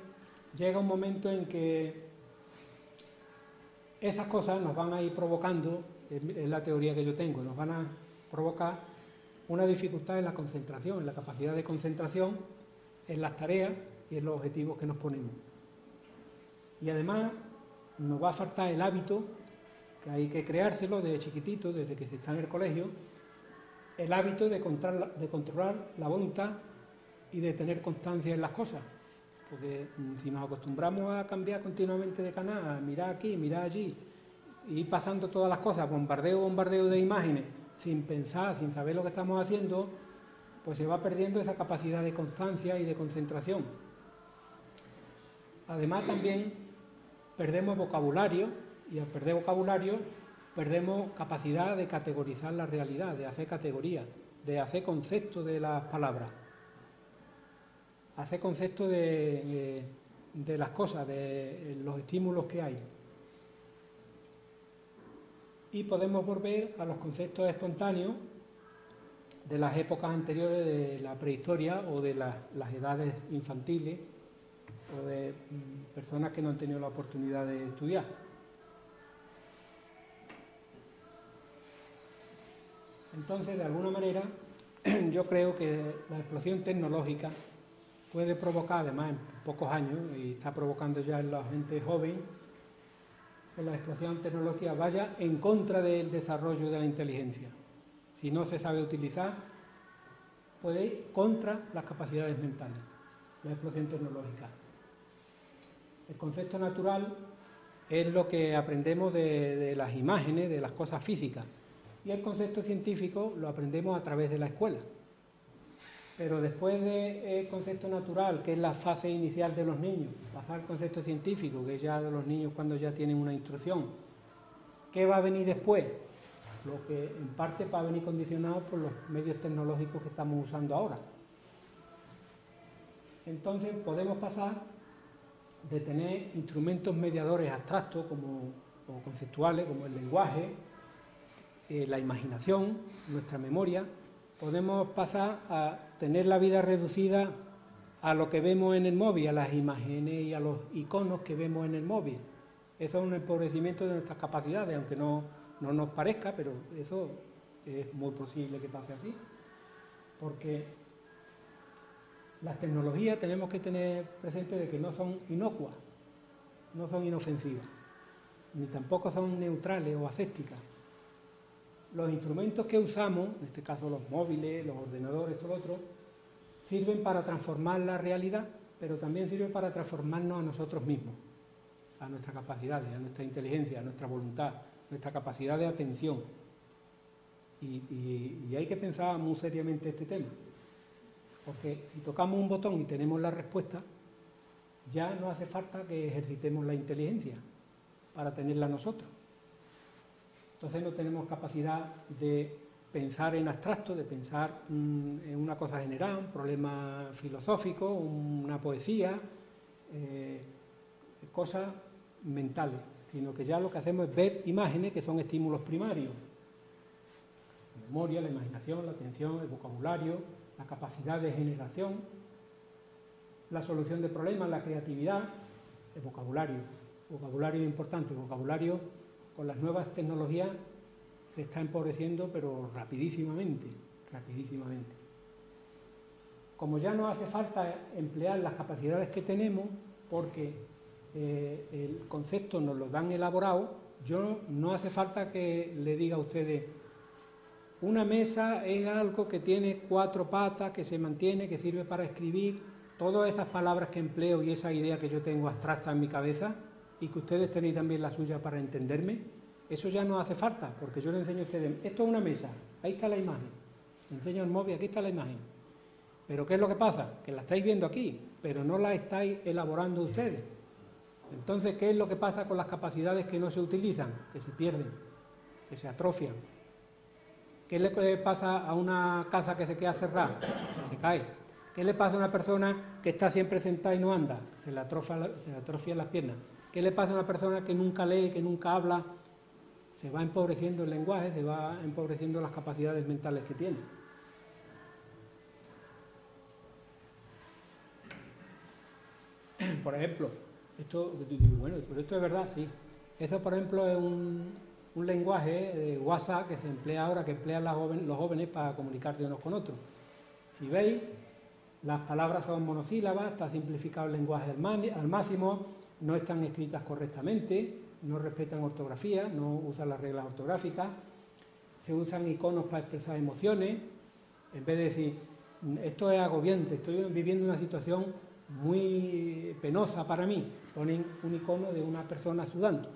llega un momento en que esas cosas nos van a ir provocando, es la teoría que yo tengo, nos van a provocar una dificultad en la concentración, en la capacidad de concentración, en las tareas y en los objetivos que nos ponemos. Y además nos va a faltar el hábito, que hay que creárselo desde chiquitito, desde que se está en el colegio, el hábito de controlar la voluntad y de tener constancia en las cosas. Porque si nos acostumbramos a cambiar continuamente de canal, a mirar aquí, mirar allí, y ir pasando todas las cosas, bombardeo de imágenes, sin pensar, sin saber lo que estamos haciendo, pues se va perdiendo esa capacidad de constancia y de concentración. Además también perdemos vocabulario, y al perder vocabulario perdemos capacidad de categorizar la realidad, de hacer categorías, de hacer conceptos de las palabras, hacer conceptos de las cosas, de los estímulos que hay. Y podemos volver a los conceptos espontáneos de las épocas anteriores de la prehistoria o de las edades infantiles o de personas que no han tenido la oportunidad de estudiar. Entonces, de alguna manera, yo creo que la explosión tecnológica puede provocar, además en pocos años, y está provocando ya en la gente joven, que la explotación tecnológica vaya en contra del desarrollo de la inteligencia. Si no se sabe utilizar, puede ir contra las capacidades mentales, la explosión tecnológica. El concepto natural es lo que aprendemos de las imágenes, de las cosas físicas, y el concepto científico lo aprendemos a través de la escuela. Pero después del concepto natural, que es la fase inicial de los niños, pasar al concepto científico, que es ya de los niños cuando ya tienen una instrucción, ¿qué va a venir después? Lo que en parte va a venir condicionado por los medios tecnológicos que estamos usando ahora. Entonces podemos pasar de tener instrumentos mediadores abstractos como conceptuales, como el lenguaje, la imaginación, nuestra memoria. Podemos pasar a tener la vida reducida a lo que vemos en el móvil, a las imágenes y a los iconos que vemos en el móvil. Eso es un empobrecimiento de nuestras capacidades, aunque no nos parezca, pero eso es muy posible que pase así. Porque las tecnologías tenemos que tener presente de que no son inocuas, no son inofensivas, ni tampoco son neutrales o asépticas. Los instrumentos que usamos, en este caso los móviles, los ordenadores, todo lo otro, sirven para transformar la realidad, pero también sirven para transformarnos a nosotros mismos, a nuestras capacidades, a nuestra inteligencia, a nuestra voluntad, nuestra capacidad de atención. Y hay que pensar muy seriamente este tema, porque si tocamos un botón y tenemos la respuesta, ya no hace falta que ejercitemos la inteligencia para tenerla nosotros. Entonces no tenemos capacidad de pensar en abstracto, de pensar en una cosa general, un problema filosófico, una poesía, cosas mentales, sino que ya lo que hacemos es ver imágenes que son estímulos primarios. La memoria, la imaginación, la atención, el vocabulario, la capacidad de generación, la solución de problemas, la creatividad, el vocabulario. El vocabulario es importante, el vocabulario con las nuevas tecnologías se está empobreciendo, pero rapidísimamente, rapidísimamente. Como ya no hace falta emplear las capacidades que tenemos, porque el concepto nos lo dan elaborado, yo no hace falta que le diga a ustedes, una mesa es algo que tiene 4 patas, que se mantiene, que sirve para escribir, todas esas palabras que empleo y esa idea que yo tengo abstracta en mi cabeza, y que ustedes tenéis también la suya para entenderme, eso ya no hace falta, porque yo le enseño a ustedes, esto es una mesa, ahí está la imagen, le enseño el móvil, aquí está la imagen. Pero ¿qué es lo que pasa? Que la estáis viendo aquí, pero no la estáis elaborando ustedes. Entonces, ¿qué es lo que pasa con las capacidades que no se utilizan? Que se pierden, que se atrofian. ¿Qué le pasa a una casa que se queda cerrada? Se cae. ¿Qué le pasa a una persona que está siempre sentada y no anda? Se le atrofian las piernas. ¿Qué le pasa a una persona que nunca lee, que nunca habla? Se va empobreciendo el lenguaje, se va empobreciendo las capacidades mentales que tiene. Por ejemplo, bueno, pero esto es verdad, sí. Eso, por ejemplo, es un lenguaje de WhatsApp que se emplea ahora, que emplean los jóvenes para comunicarse unos con otros. Si veis, las palabras son monosílabas, está simplificado el lenguaje al máximo, no están escritas correctamente, no respetan ortografía, no usan las reglas ortográficas, se usan iconos para expresar emociones, en vez de decir, esto es agobiante, estoy viviendo una situación muy penosa para mí, ponen un icono de una persona sudando,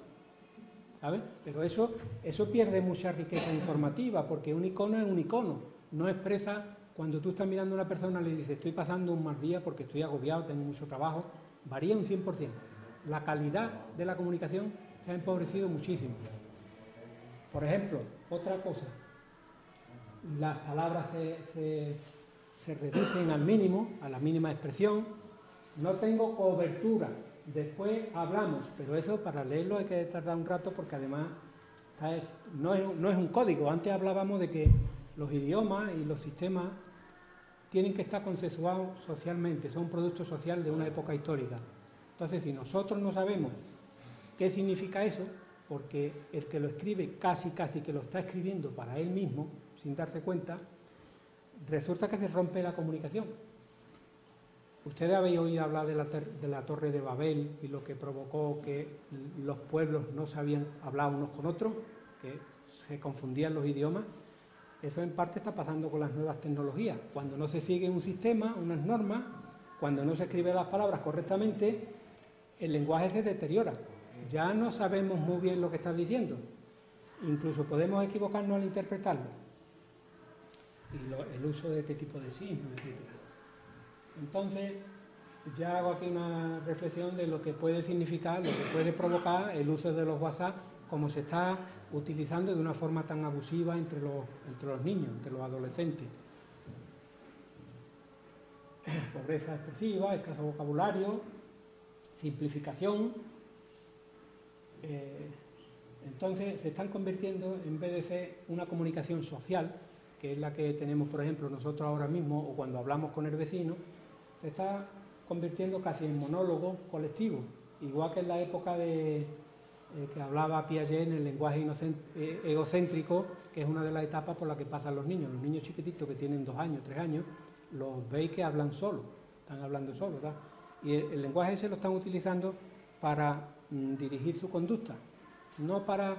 ¿sabes? Pero eso pierde mucha riqueza informativa, porque un icono es un icono, no expresa, cuando tú estás mirando a una persona le dices, estoy pasando un mal día porque estoy agobiado, tengo mucho trabajo, varía un 100%. La calidad de la comunicación se ha empobrecido muchísimo. Por ejemplo, otra cosa, las palabras se reducen al mínimo, a la mínima expresión. No tengo cobertura, después hablamos, pero eso para leerlo hay que tardar un rato porque además no es un código. Antes hablábamos de que los idiomas y los sistemas tienen que estar consensuados socialmente, son un producto social de una época histórica. Entonces, si nosotros no sabemos qué significa eso, porque el que lo escribe casi que lo está escribiendo para él mismo, sin darse cuenta, resulta que se rompe la comunicación. Ustedes habéis oído hablar de la Torre de Babel y lo que provocó que los pueblos no sabían hablar unos con otros, que se confundían los idiomas. Eso en parte está pasando con las nuevas tecnologías. Cuando no se sigue un sistema, unas normas, cuando no se escriben las palabras correctamente, el lenguaje se deteriora. Ya no sabemos muy bien lo que estás diciendo. Incluso podemos equivocarnos al interpretarlo. Y el uso de este tipo de signos, etc. Entonces, ya hago aquí una reflexión de lo que puede significar, lo que puede provocar el uso de los WhatsApp, como se está utilizando de una forma tan abusiva entre los niños, entre los adolescentes. Pobreza expresiva, escaso vocabulario, simplificación. Entonces se están convirtiendo, en vez de ser una comunicación social, que es la que tenemos, por ejemplo, nosotros ahora mismo, o cuando hablamos con el vecino, se está convirtiendo casi en monólogo colectivo, igual que en la época de que hablaba Piaget en el lenguaje egocéntrico, que es una de las etapas por las que pasan los niños. Los niños chiquititos que tienen 2 años, 3 años, los veis que hablan solos, están hablando solos, ¿verdad? Y el lenguaje ese lo están utilizando para dirigir su conducta, no para...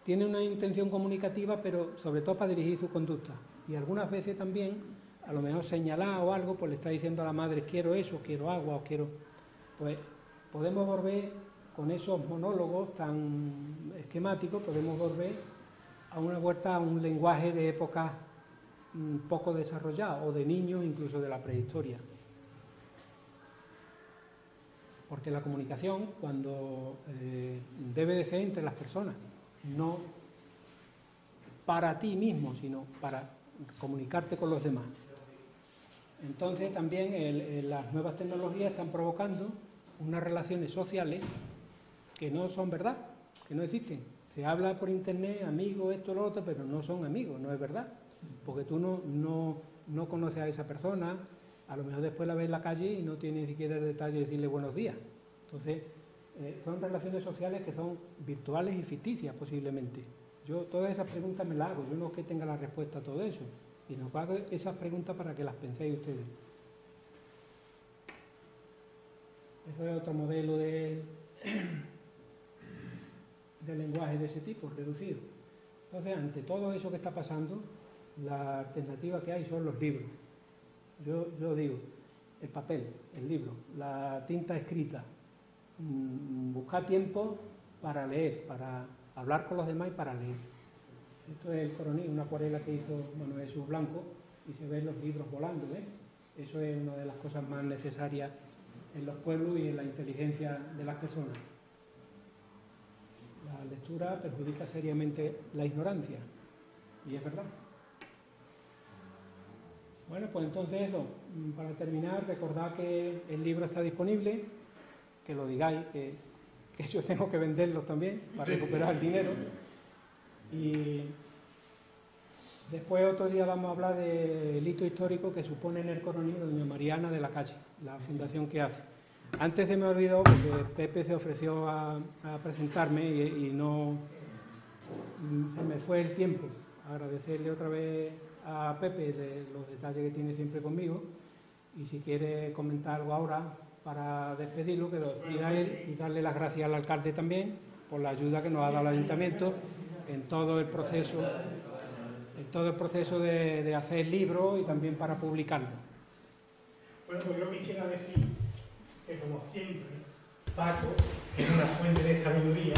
Tiene una intención comunicativa, pero sobre todo para dirigir su conducta. Y algunas veces también, a lo mejor señalar o algo, pues le está diciendo a la madre, quiero eso, quiero agua, o quiero... Pues podemos volver, con esos monólogos tan esquemáticos, podemos volver a una vuelta a un lenguaje de época poco desarrollado, o de niños, incluso de la prehistoria. Porque la comunicación, cuando debe de ser entre las personas, no para ti mismo, sino para comunicarte con los demás. Entonces también las nuevas tecnologías están provocando unas relaciones sociales que no son verdad, que no existen. Se habla por internet, amigos, esto, lo otro, pero no son amigos, no es verdad. Porque tú no conoces a esa persona, a lo mejor después la ves en la calle y no tienes ni siquiera el detalle de decirle buenos días. Entonces, son relaciones sociales que son virtuales y ficticias posiblemente. Yo todas esas preguntas me las hago, yo no es que tenga la respuesta a todo eso, sino que hago esas preguntas para que las penséis ustedes. Eso es otro modelo de lenguaje de ese tipo, reducido. Entonces, ante todo eso que está pasando, la alternativa que hay son los libros. Yo digo, el papel, el libro, la tinta escrita, buscar tiempo para leer, para hablar con los demás y para leer. Esto es el Coronil, una acuarela que hizo Manuel Jesús Blanco, y se ven los libros volando, ¿eh? Eso es una de las cosas más necesarias en los pueblos y en la inteligencia de las personas. La lectura perjudica seriamente la ignorancia, y es verdad. Bueno, pues entonces eso, para terminar, recordad que el libro está disponible, que lo digáis, que yo tengo que venderlos también para recuperar el dinero. Y después otro día vamos a hablar del hito histórico que supone en el Coronil doña Mariana de la Calle, la fundación que hace. Antes se me olvidó, porque Pepe se ofreció a presentarme y no se me fue el tiempo. Agradecerle otra vez a Pepe de los detalles que tiene siempre conmigo, y si quiere comentar algo ahora para despedirlo, que lo pida él, y darle las gracias al alcalde también por la ayuda que nos ha dado el ayuntamiento en todo el proceso, de hacer el libro y también para publicarlo. Bueno, pues yo quisiera decir que, como siempre, Paco es una fuente de sabiduría,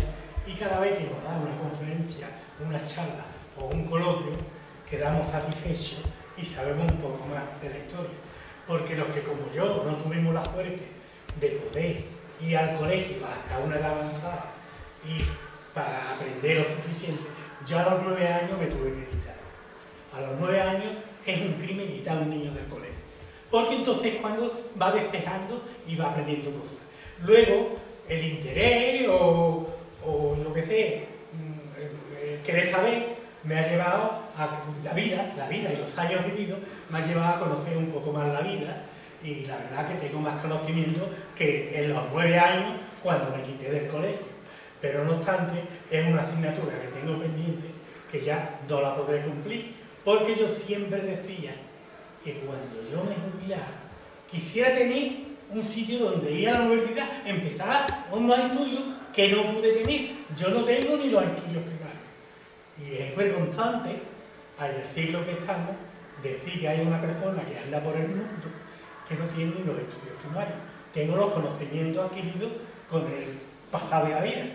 y cada vez que nos da una conferencia, una charla o un coloquio, quedamos satisfechos y sabemos un poco más de la historia. Porque los que, como yo, no tuvimos la suerte de poder ir al colegio hasta una edad avanzada y para aprender lo suficiente, yo a los 9 años me tuve que quitar. A los 9 años es un crimen quitar a un niño del colegio. Porque entonces cuando va despejando y va aprendiendo cosas. Luego, el interés o yo qué sé, querer saber, me ha llevado a la vida y los años vividos me ha llevado a conocer un poco más la vida, y la verdad que tengo más conocimiento que en los 9 años cuando me quité del colegio. Pero no obstante, es una asignatura que tengo pendiente, que ya no la podré cumplir, porque yo siempre decía que cuando yo me jubilara quisiera tener un sitio donde ir a la universidad, empezar unos estudios que no pude tener. Yo no tengo ni los estudios primarios. Y es vergonzante, al decir lo que estamos, decir que hay una persona que anda por el mundo que no tiene ni los estudios primarios. Tengo los conocimientos adquiridos con el pasado de la vida,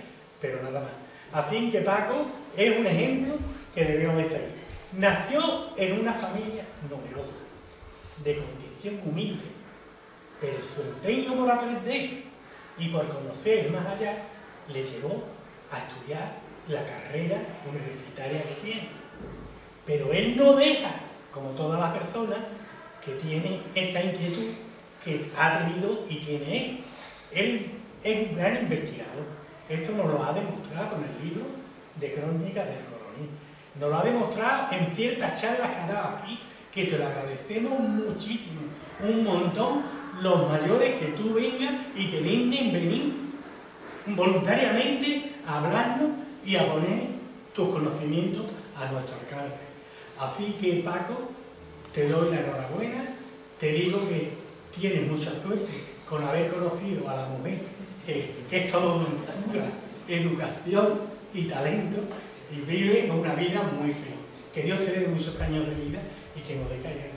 pero nada más. Así que Paco es un ejemplo que debemos de seguir. Nació en una familia numerosa, de condición humilde, pero su empeño por aprender y por conocer más allá le llevó a estudiar la carrera universitaria que tiene. Pero él no deja, como todas las personas, que tiene esta inquietud que ha tenido y tiene él. Él es un gran investigador. Esto nos lo ha demostrado con el libro de Crónicas del Coronel. Nos lo ha demostrado en ciertas charlas que ha dado aquí, que te lo agradecemos muchísimo, un montón, los mayores, que tú vengas y te dignen venir voluntariamente a hablarnos y a poner tus conocimientos a nuestro alcance. Así que, Paco, te doy la enhorabuena, te digo que tienes mucha suerte con haber conocido a la mujer que es todo dulzura, educación y talento, y vive una vida muy feliz. Que Dios te dé muchos años de vida y que no decaiga.